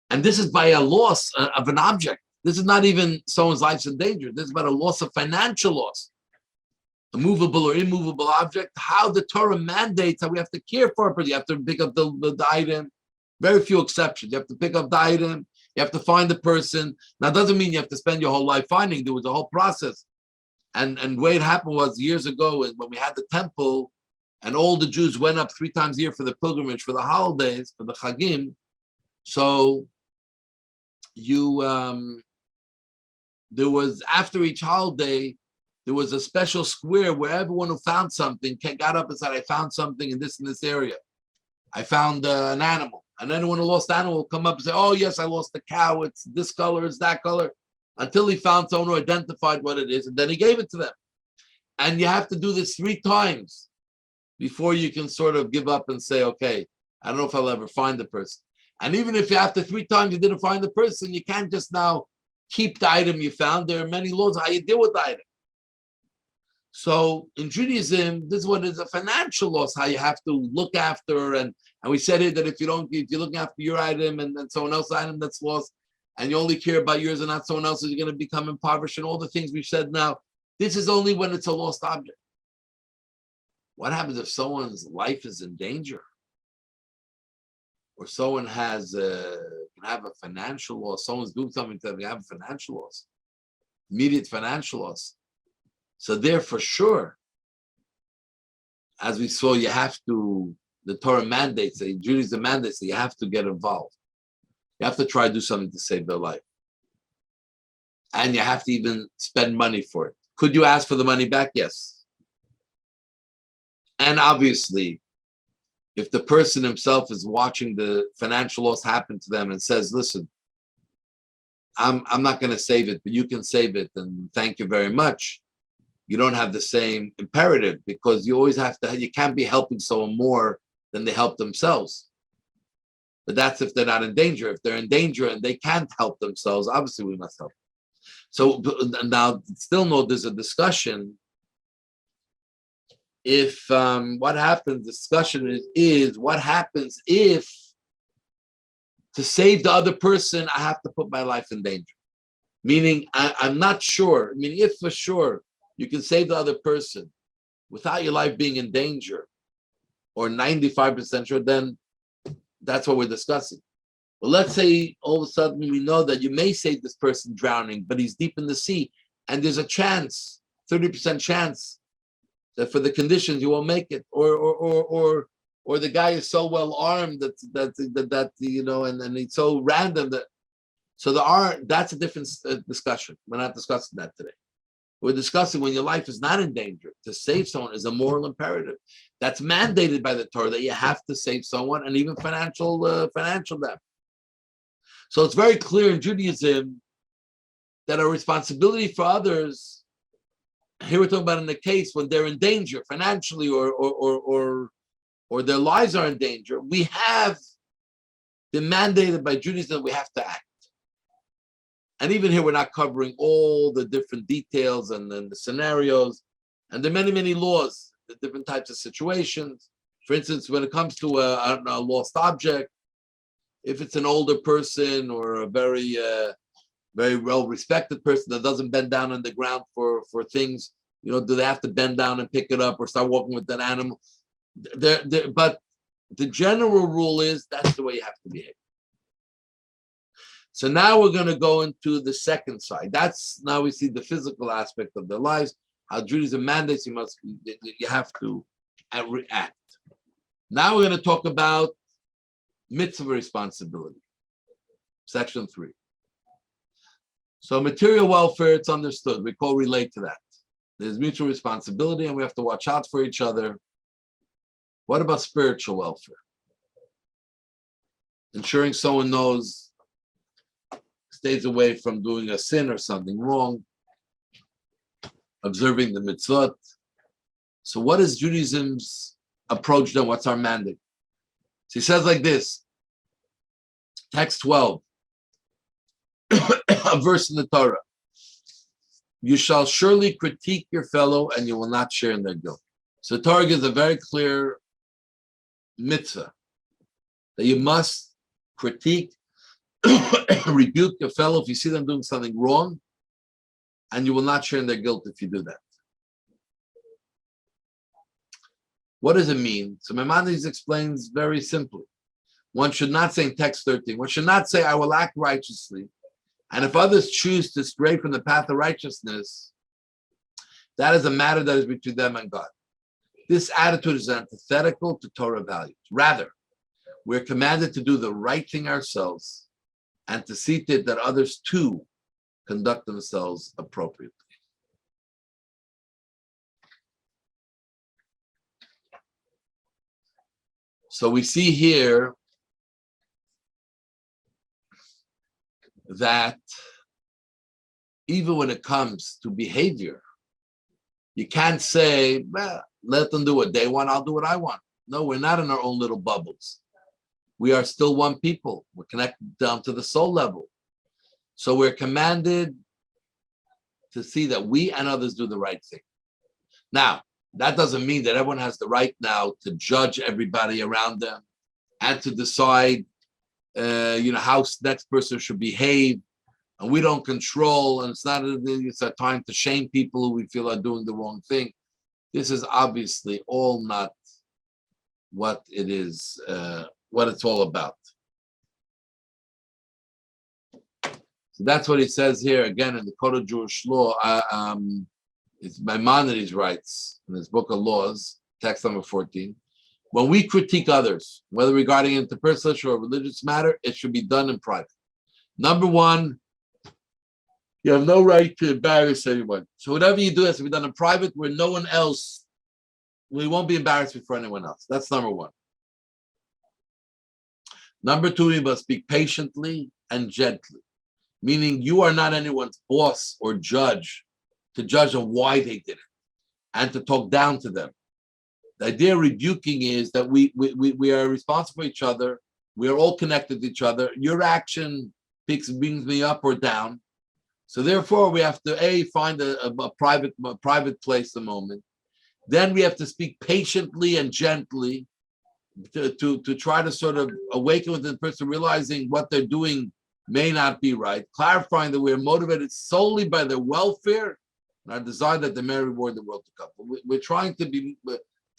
And this is by a loss of an object. This is not even someone's life's in danger. This is about a loss of financial loss. A movable or immovable object, how the Torah mandates how we have to care for it. You have to pick up the item. Very few exceptions. You have to pick up the item. You have to find the person. Now, it doesn't mean you have to spend your whole life finding. There was a whole process. And the way it happened was years ago when we had the temple and all the Jews went up 3 times a year for the pilgrimage, for the holidays, for the Chagim. So there was, after each holiday, there was a special square where everyone who found something got up and said, I found something in this area. I found an animal. And anyone who lost the animal will come up and say, oh, yes, I lost the cow. It's this color, it's that color. Until he found someone who identified what it is, and then he gave it to them. And you have to do this 3 times before you can sort of give up and say, okay, I don't know if I'll ever find the person. And even if after 3 times you didn't find the person, you can't just now keep the item you found. There are many laws how you deal with the item. So in Judaism, this is what is a financial loss, how you have to look after. And we said it that if you're looking after your item and then someone else's item that's lost, and you only care about yours and not someone else's, you're going to become impoverished, and all the things we've said now. This is only when it's a lost object. What happens if someone's life is in danger? Or someone can have a financial loss, someone's doing something to them, you have a financial loss, immediate financial loss. So there for sure, as we saw, you have to, the Torah mandates, Judaism mandates that you have to get involved. You have to try to do something to save their life. And you have to even spend money for it. Could you ask for the money back? Yes. And obviously, if the person himself is watching the financial loss happen to them and says, listen, I'm not going to save it, but you can save it, and thank you very much. You don't have the same imperative, because you always you can't be helping someone more than they help themselves. But that's if they're not in danger. If they're in danger and they can't help themselves, obviously we must help. So now, still know there's a discussion. If what happens, discussion is what happens if to save the other person, I have to put my life in danger. Meaning, I'm not sure. I mean, if for sure you can save the other person without your life being in danger, or 95% sure, then That's what we're discussing. Well, let's say all of a sudden we know that you may save this person drowning, but he's deep in the sea, and there's a chance, 30% chance, that for the conditions you won't make it, or the guy is so well armed that and it's so random that. So that's a different discussion. We're not discussing that today. We're discussing when your life is not in danger. To save someone is a moral imperative. That's mandated by the Torah that you have to save someone, and even financial debt. So it's very clear in Judaism that our responsibility for others. Here we're talking about in the case when they're in danger financially, or their lives are in danger. We have been mandated by Judaism that we have to act. And even here, we're not covering all the different details and the scenarios, and there are many, many laws, the different types of situations. For instance, when it comes to a lost object, if it's an older person or a very, very well-respected person that doesn't bend down on the ground for things, do they have to bend down and pick it up or start walking with that animal? But the general rule is that's the way you have to behave. So now we're going to go into the second side. Now we see the physical aspect of their lives, how Judaism mandates you have to react. Now we're going to talk about mitzvah responsibility, section 3. So material welfare, it's understood. We correlate to that. There's mutual responsibility, and we have to watch out for each other. What about spiritual welfare? Ensuring someone stays away from doing a sin or something wrong, observing the mitzvot. So what is Judaism's approach then? What's our mandate? So he says like this, text 12, a verse in the Torah. You shall surely critique your fellow and you will not share in their guilt. So the Torah gives a very clear mitzvah that you must critique, rebuke your fellow if you see them doing something wrong, and you will not share in their guilt if you do that. What does it mean? So Maimonides explains very simply. One should not say in text 13, one should not say, I will act righteously, and if others choose to stray from the path of righteousness, that is a matter that is between them and God. This attitude is antithetical to Torah values. Rather, we're commanded to do the right thing ourselves and to see to it that others too conduct themselves appropriately. So we see here that even when it comes to behavior, you can't say, well, let them do what they want, I'll do what I want. No, we're not in our own little bubbles. We are still one people. We're connected down to the soul level. So we're commanded to see that we and others do the right thing. Now, that doesn't mean that everyone has the right now to judge everybody around them and to decide, how next person should behave. And we don't control, and it's a time to shame people who we feel are doing the wrong thing. This is obviously all not what it is, what it's all about. So that's what he says here again in the Code of Jewish Law. It's Maimonides writes in his book of laws, text number 14. When we critique others, whether regarding interpersonal or religious matter, it should be done in private. Number one, you have no right to embarrass anyone. So whatever you do has to be done in private where no one else, we won't be embarrassed before anyone else. That's number one. Number two, we must speak patiently and gently, meaning you are not anyone's boss or judge to judge on why they did it and to talk down to them. The idea of rebuking is that we are responsible for each other. We are all connected to each other. Your action brings me up or down. So therefore, we have to find a private place a moment. Then we have to speak patiently and gently to try to sort of awaken within the person, realizing what they're doing may not be right, clarifying that we're motivated solely by their welfare and our desire that they may reward the world to come. We're trying to be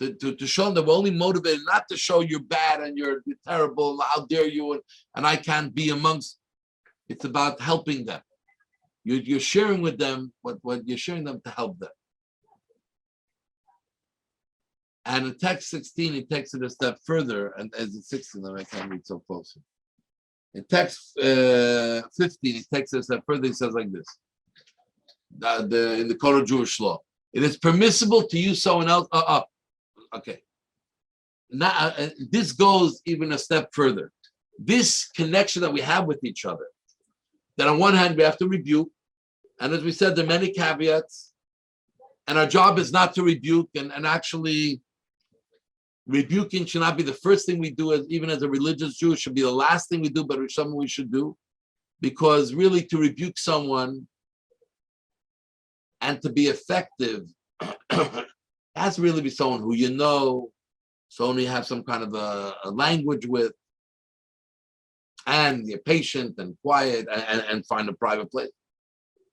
to show them that we're only motivated not to show you're bad and you're terrible, how dare you, and I can't be amongst. It's about helping them. You're sharing with them what you're sharing them to help them. And in text 16, he takes it a step further, and as it's 16, I can't read so close. In text 15, he takes it a step further. He says like this: in the Code of Jewish law, it is permissible to use someone else. Okay. Now this goes even a step further. This connection that we have with each other, that on one hand we have to rebuke, and as we said, there are many caveats, and our job is not to rebuke, and actually rebuking should not be the first thing we do, even as a religious Jew. It should be the last thing we do, but it's something we should do, because really to rebuke someone and to be effective has to really be someone who you know, someone you have some kind of a language with, and you're patient and quiet and find a private place.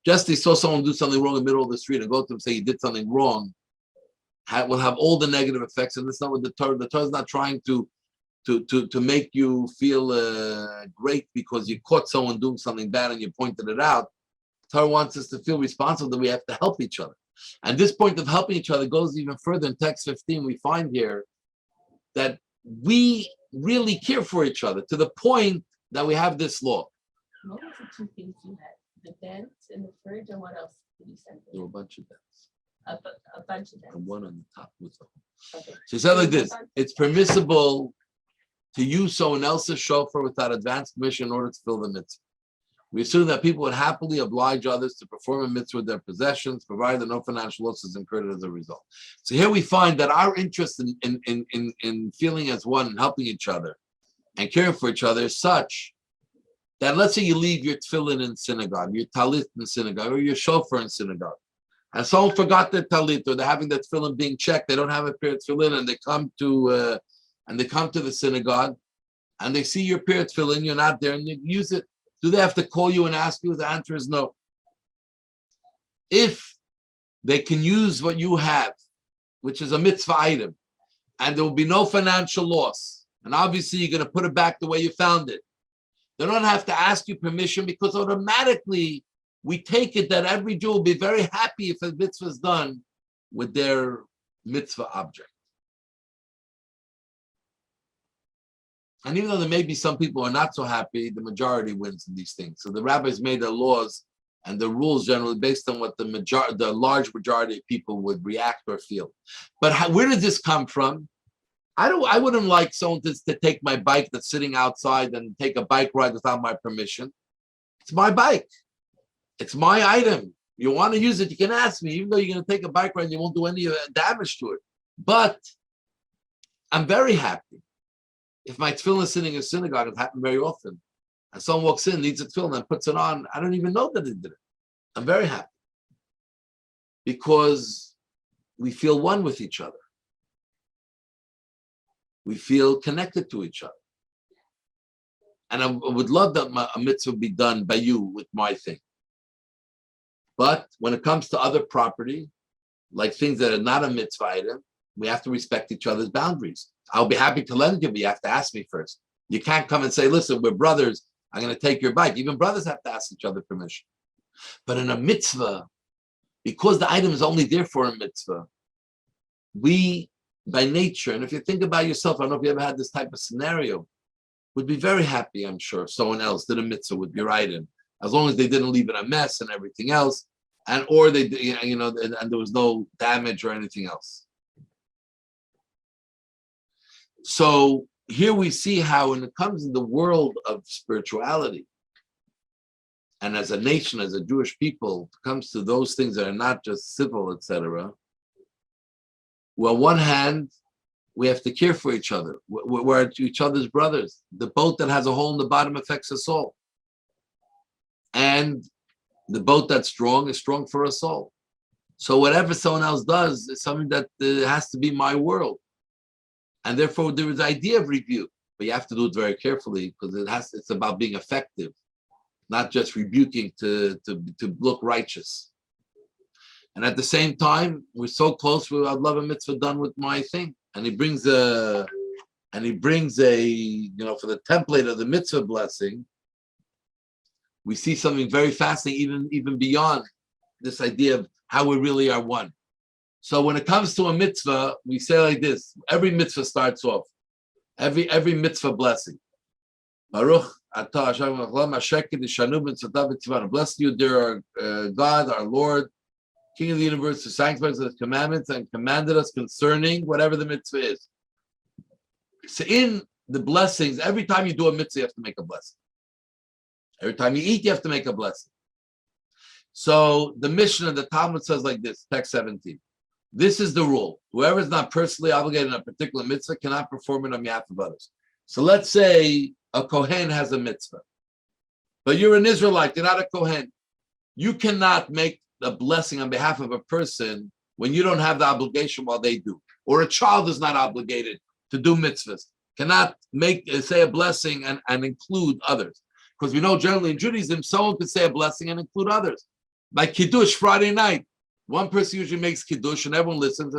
Just they saw someone do something wrong in the middle of the street and go to them and say you did something wrong, will have all the negative effects. And that's not what the Torah is not trying to make you feel great because you caught someone doing something bad and you pointed it out. The Torah wants us to feel responsible, that we have to help each other. And this point of helping each other goes even further. In text 15, we find here that we really care for each other to the point that we have this law. What was the two things you had? The dents in the fridge, and what else did you send? There were a bunch of dents. A bunch of dents. And one on the top was the Okay. So he said like this: it's permissible to use someone else's shofar without advance permission in order to fill the mitzvah. We assume that people would happily oblige others to perform a mitzvah with their possessions, provided that no financial loss is incurred as a result. So here we find that our interest in feeling as one and helping each other and caring for each other is such that, let's say you leave your tefillin in synagogue, your talit in synagogue, or your shofar in synagogue, and someone forgot their talit, or they're having that tefillin being checked, they don't have a pair of tefillin, and they come to the synagogue, and they see your pair of tefillin, you're not there, and you use it. Do they have to call you and ask you? The answer is no. If they can use what you have, which is a mitzvah item, and there will be no financial loss, and obviously you're going to put it back the way you found it, they don't have to ask you permission, because automatically we take it that every Jew will be very happy if a mitzvah is done with their mitzvah object. And even though there may be some people who are not so happy, the majority wins in these things. So the rabbis made their laws and the rules generally based on what the large majority of people would react or feel. But where did this come from? I wouldn't like someone to take my bike that's sitting outside and take a bike ride without my permission. It's my bike. It's my item. You want to use it, you can ask me, even though you're going to take a bike ride, you won't do any damage to it. But I'm very happy. If my tefillin is sitting in a synagogue, it happens very often, and someone walks in, needs a tefillin, and puts it on, I don't even know that they did it. I'm very happy because we feel one with each other. We feel connected to each other. And I would love that a mitzvah be done by you with my thing. But when it comes to other property, like things that are not a mitzvah item, we have to respect each other's boundaries. I'll be happy to lend you, but you have to ask me first. You can't come and say, listen, we're brothers, I'm going to take your bike. Even brothers have to ask each other permission. But in a mitzvah, because the item is only there for a mitzvah, we, by nature, and if you think about yourself, I don't know if you ever had this type of scenario, would be very happy, I'm sure, if someone else did a mitzvah with your item, as long as they didn't leave it a mess and everything else, and or they, and there was no damage or anything else. So here we see how, when it comes in the world of spirituality, and as a nation, as a Jewish people, it comes to those things that are not just civil, etc. Well, on one hand, we have to care for each other. We're each other's brothers. The boat that has a hole in the bottom affects us all. And the boat that's strong is strong for us all. So whatever someone else does is something that has to be my world. And therefore, there is the idea of rebuke, but you have to do it very carefully, because it's about being effective, not just rebuking to look righteous. And at the same time, we're so close. I'd love a mitzvah done with my thing. And he brings a, for the template of the mitzvah blessing, we see something very fascinating, even beyond this idea of how we really are one. So when it comes to a mitzvah, we say like this: every mitzvah starts off, every mitzvah blessing. Baruch atah Hashem bless you, dear God, our Lord, King of the universe, who sanctifies His commandments and commanded us concerning whatever the mitzvah is. So in the blessings, every time you do a mitzvah, you have to make a blessing. Every time you eat, you have to make a blessing. So the Mishnah, the Talmud says like this, text 17. This is the rule. Whoever is not personally obligated in a particular mitzvah cannot perform it on behalf of others. So let's say a Kohen has a mitzvah, but you're an Israelite, you're not a Kohen. You cannot make a blessing on behalf of a person when you don't have the obligation while they do. Or a child is not obligated to do mitzvahs, cannot say a blessing and include others. Because we know generally in Judaism, someone could say a blessing and include others. Like Kiddush Friday night, one person usually makes Kiddush and everyone listens,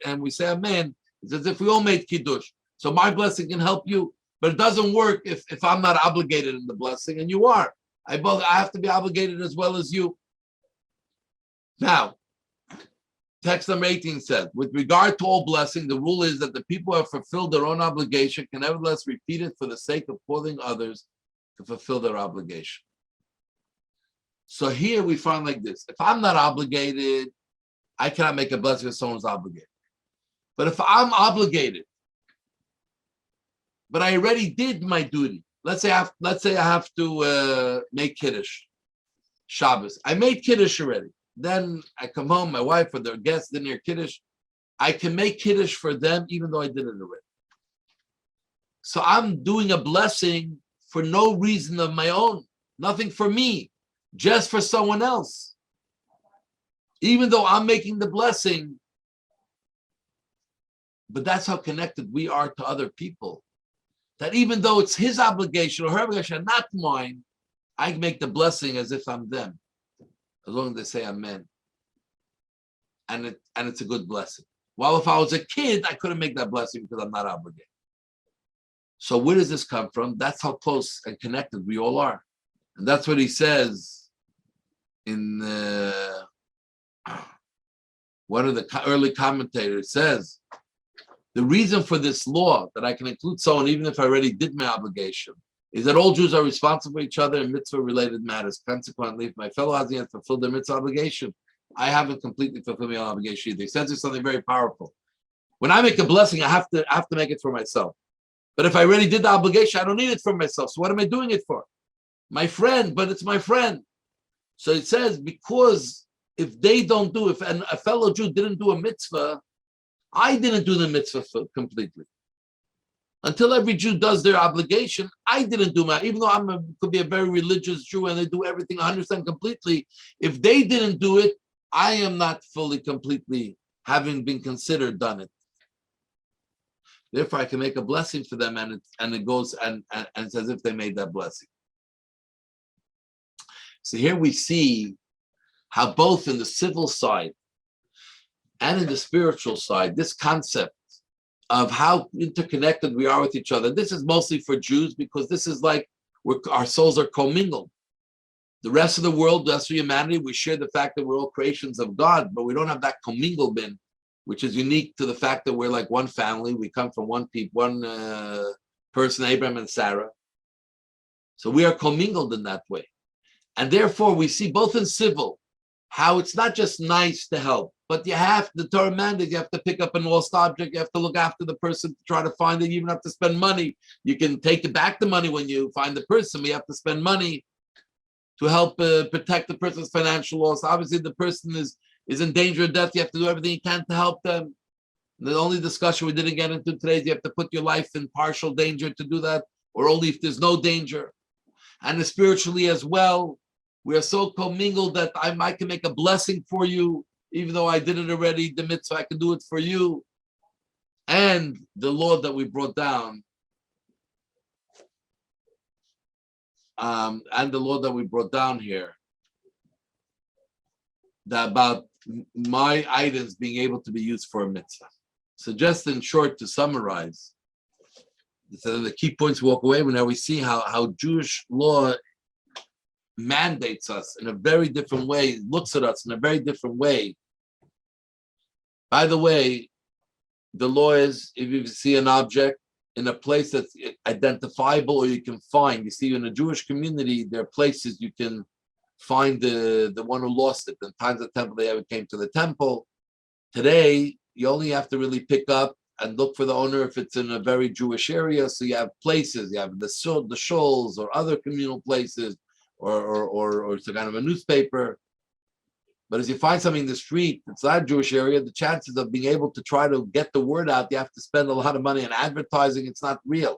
and we say amen. It's as if we all made Kiddush. So my blessing can help you, but it doesn't work if I'm not obligated in the blessing, and you are. I have to be obligated as well as you. Now, text number 18 says, with regard to all blessing, the rule is that the people who have fulfilled their own obligation can nevertheless repeat it for the sake of calling others to fulfill their obligation. So here we find like this: if I'm not obligated, I cannot make a blessing if someone's obligated. But if I'm obligated, but I already did my duty, let's say I have to make Kiddush Shabbos. I made Kiddush already. Then I come home, my wife or their guests didn't hear Kiddush. I can make Kiddush for them even though I did it already. So I'm doing a blessing for no reason of my own, nothing for me, just for someone else. Even though I'm making the blessing, but that's how connected we are to other people. That even though it's his obligation or her obligation, not mine, I make the blessing as if I'm them, as long as they say amen. And it's a good blessing. Well, if I was a kid, I couldn't make that blessing because I'm not obligated. So where does this come from? That's how close and connected we all are. And that's what he says in one of the early commentators says, the reason for this law that I can include someone even if I already did my obligation is that all Jews are responsible for each other in mitzvah-related matters. Consequently, if my fellow hasn't yet fulfilled their mitzvah obligation, I haven't completely fulfilled my obligation either. He says there's something very powerful. When I make a blessing, I have to make it for myself. But if I already did the obligation, I don't need it for myself. So what am I doing it for? My friend, but it's my friend. So it says, because if they don't do, if a fellow Jew didn't do a mitzvah, I didn't do the mitzvah completely. Until every Jew does their obligation, I didn't do my, even though could be a very religious Jew and they do everything 100% completely, if they didn't do it, I am not fully, completely, having been considered done it. Therefore, I can make a blessing for them, and it goes and it's as if they made that blessing. So here we see how both in the civil side and in the spiritual side, this concept of how interconnected we are with each other. This is mostly for Jews because this is like our souls are commingled. The rest of the world, the rest of humanity, we share the fact that we're all creations of God, but we don't have that comminglement, which is unique to the fact that we're like one family. We come from one person, Abraham and Sarah. So we are commingled in that way. And therefore, we see both in civil, how it's not just nice to help, but the Torah mandates, you have to pick up an lost object, you have to look after the person to try to find it, you even have to spend money. You can take back the money when you find the person, but you have to spend money to help protect the person's financial loss. Obviously, the person is in danger of death, you have to do everything you can to help them. The only discussion we didn't get into today is you have to put your life in partial danger to do that, or only if there's no danger. And spiritually as well, we are so commingled that I can make a blessing for you, even though I did it already, the mitzvah, I can do it for you. And the law that we brought down, here, that about my items being able to be used for a mitzvah. So just in short, to summarize, so the key points walk away when now we see how Jewish law mandates us in a very different way, looks at us in a very different way. By the way, the law is if you see an object in a place that's identifiable or you can find, you see in a Jewish community, there are places you can find the one who lost it. In times of the temple, they ever came to the temple. Today, you only have to really pick up and look for the owner if it's in a very Jewish area. So you have places, you have the shuls or other communal places, or it's a kind of a newspaper. But as you find something in the street, it's not a Jewish area, the chances of being able to try to get the word out, you have to spend a lot of money on advertising. It's not real.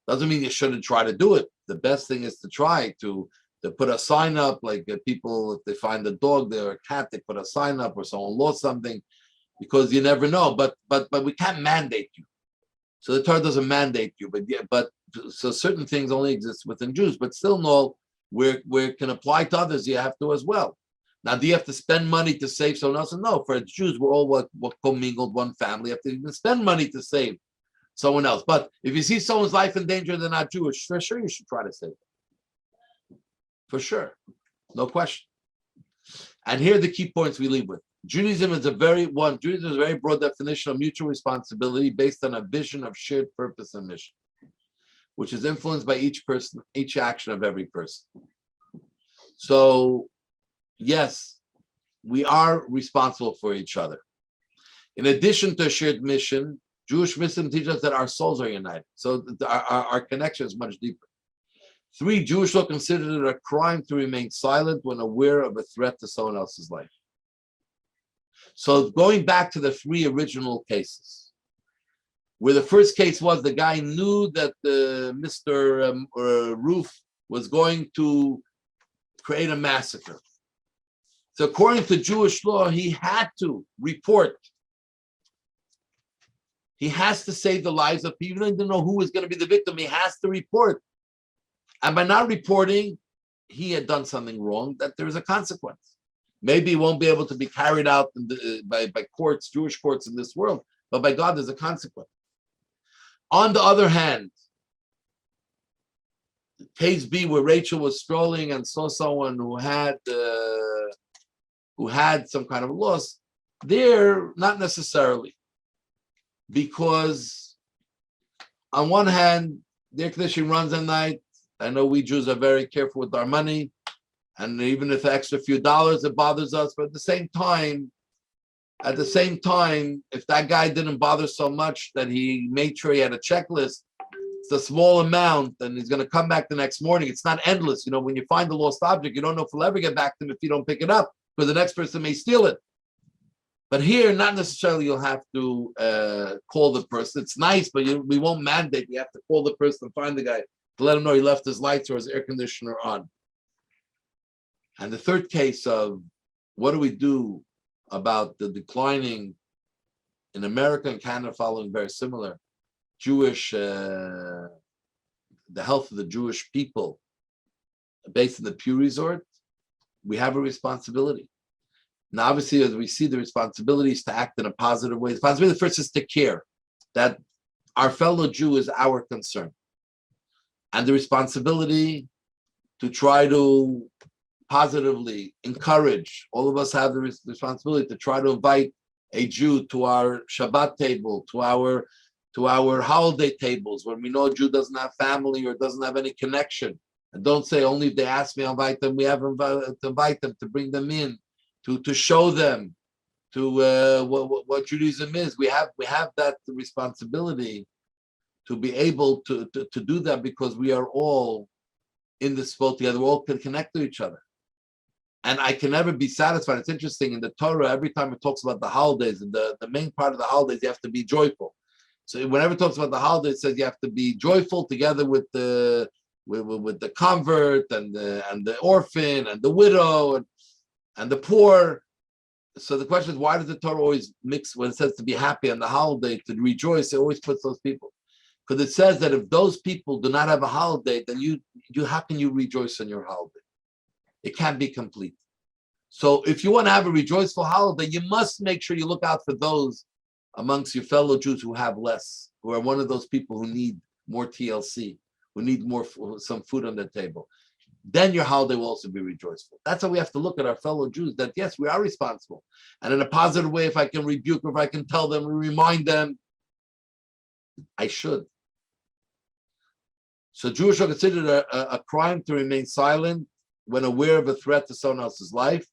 Doesn't mean you shouldn't try to do it. The best thing is to try to put a sign up, like people, if they find a dog there or a cat, they put a sign up, or someone lost something, because you never know. But we can't mandate you. So the Torah doesn't mandate you, but so certain things only exist within Jews, but still no, where it can apply to others, you have to as well. Now, do you have to spend money to save someone else? No, for Jews, we're all what commingled, one family. You have to even spend money to save someone else. But if you see someone's life in danger, they're not Jewish, for sure you should try to save them. For sure. No question. And here are the key points we leave with. Judaism is a very broad definition of mutual responsibility based on a vision of shared purpose and mission, which is influenced by each person, each action of every person. So, yes, we are responsible for each other. In addition to a shared mission, Jewish wisdom teaches us that our souls are united. So our connection is much deeper. 3, Jewish law considers it a crime to remain silent when aware of a threat to someone else's life. So going back to the 3 original cases, where the first case was the guy knew that Mr. Roof was going to create a massacre. So according to Jewish law, he had to report. He has to save the lives of people. Even though he didn't know who was going to be the victim, he has to report. And by not reporting, he had done something wrong, that there is a consequence. Maybe he won't be able to be carried out by courts, Jewish courts in this world, but by God, there's a consequence. On the other hand, case B, where Rachel was strolling and saw someone who had some kind of loss, there, not necessarily. Because on one hand, the air conditioning runs at night. I know we Jews are very careful with our money. And even if the extra few dollars, it bothers us. But at the same time, if that guy didn't bother so much that he made sure he had a checklist, it's a small amount, and he's going to come back the next morning. It's not endless. You know, when you find a lost object, you don't know if he'll ever get back to him if you don't pick it up, because the next person may steal it. But here, not necessarily you'll have to call the person. It's nice, but we won't mandate. You have to call the person and find the guy to let him know he left his lights or his air conditioner on. And the third case of what do we do about the declining in America and Canada, following very similar, Jewish, the health of the Jewish people based on the Pew Resort, we have a responsibility. Now, obviously, as we see, the responsibility is to act in a positive way. The responsibility first is to care that our fellow Jew is our concern. And the responsibility to try to positively encourage, all of us have the responsibility to try to invite a Jew to our Shabbat table, to our holiday tables, when we know a Jew doesn't have family or doesn't have any connection. And don't say, only if they ask me, I'll invite them. We have to invite them, to bring them in, to show them to what Judaism is. We have that responsibility to be able to do that, because we are all in this boat together. We all can connect to each other. And I can never be satisfied. It's interesting, in the Torah, every time it talks about the holidays, and the main part of the holidays, you have to be joyful. So whenever it talks about the holidays, it says you have to be joyful together with the convert and the orphan and the widow and the poor. So the question is, why does the Torah always mix, when it says to be happy on the holiday, to rejoice, it always puts those people? Because it says that if those people do not have a holiday, then you how can you rejoice on your holiday? It can't be complete. So if you want to have a rejoiceful holiday, you must make sure you look out for those amongst your fellow Jews who have less, who are one of those people who need more TLC, who need some food on their table. Then your holiday will also be rejoiceful. That's how we have to look at our fellow Jews, that yes, we are responsible. And in a positive way, if I can rebuke, or if I can tell them, remind them, I should. So Jews are considered a crime to remain silent when aware of a threat to someone else's life.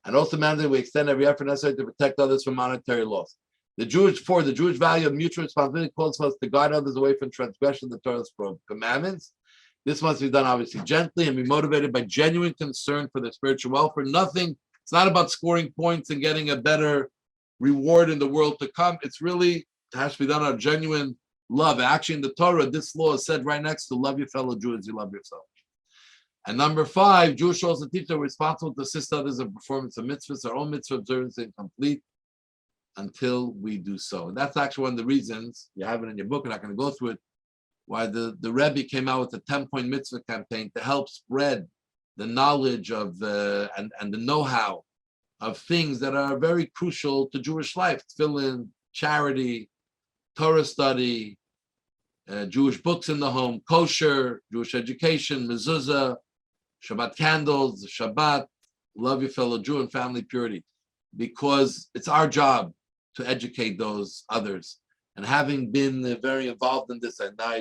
And also mandate we extend every effort necessary to protect others from monetary loss. The Jewish value of mutual responsibility calls for us to guide others away from transgression of the Torah's commandments. This must be done obviously gently and be motivated by genuine concern for their spiritual welfare. It's not about scoring points and getting a better reward in the world to come. It has to be done out of genuine love. Actually, in the Torah, this law is said right next to love your fellow Jew as you love yourself. And number 5, Jewish also teach are responsible to assist others in performance of mitzvahs. Our own mitzvah observance is incomplete until we do so. And that's actually one of the reasons, you have it in your book, I'm not going to go through it, why the Rabbi came out with a 10-point mitzvah campaign to help spread the knowledge of and the know-how of things that are very crucial to Jewish life. Tefillin, charity, Torah study, Jewish books in the home, kosher, Jewish education, mezuzah, Shabbat candles, Shabbat, love your fellow Jew, and family purity. Because it's our job to educate those others. And having been very involved in this, and now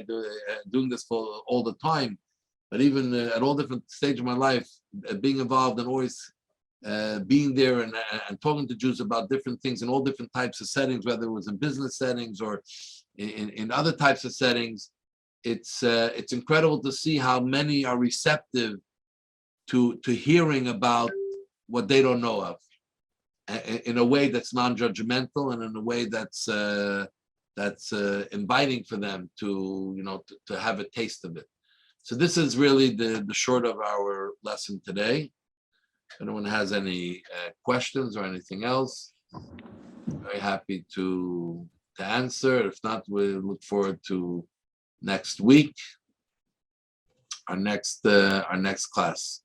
doing this for all the time, but even at all different stages of my life, being involved and always being there and talking to Jews about different things in all different types of settings, whether it was in business settings or in other types of settings, it's incredible to see how many are receptive to hearing about what they don't know of, in a way that's non-judgmental and in a way that's inviting for them to have a taste of it. So this is really the short of our lesson today. If anyone has any questions or anything else, very happy to answer. If not, we look forward to next week, our next class.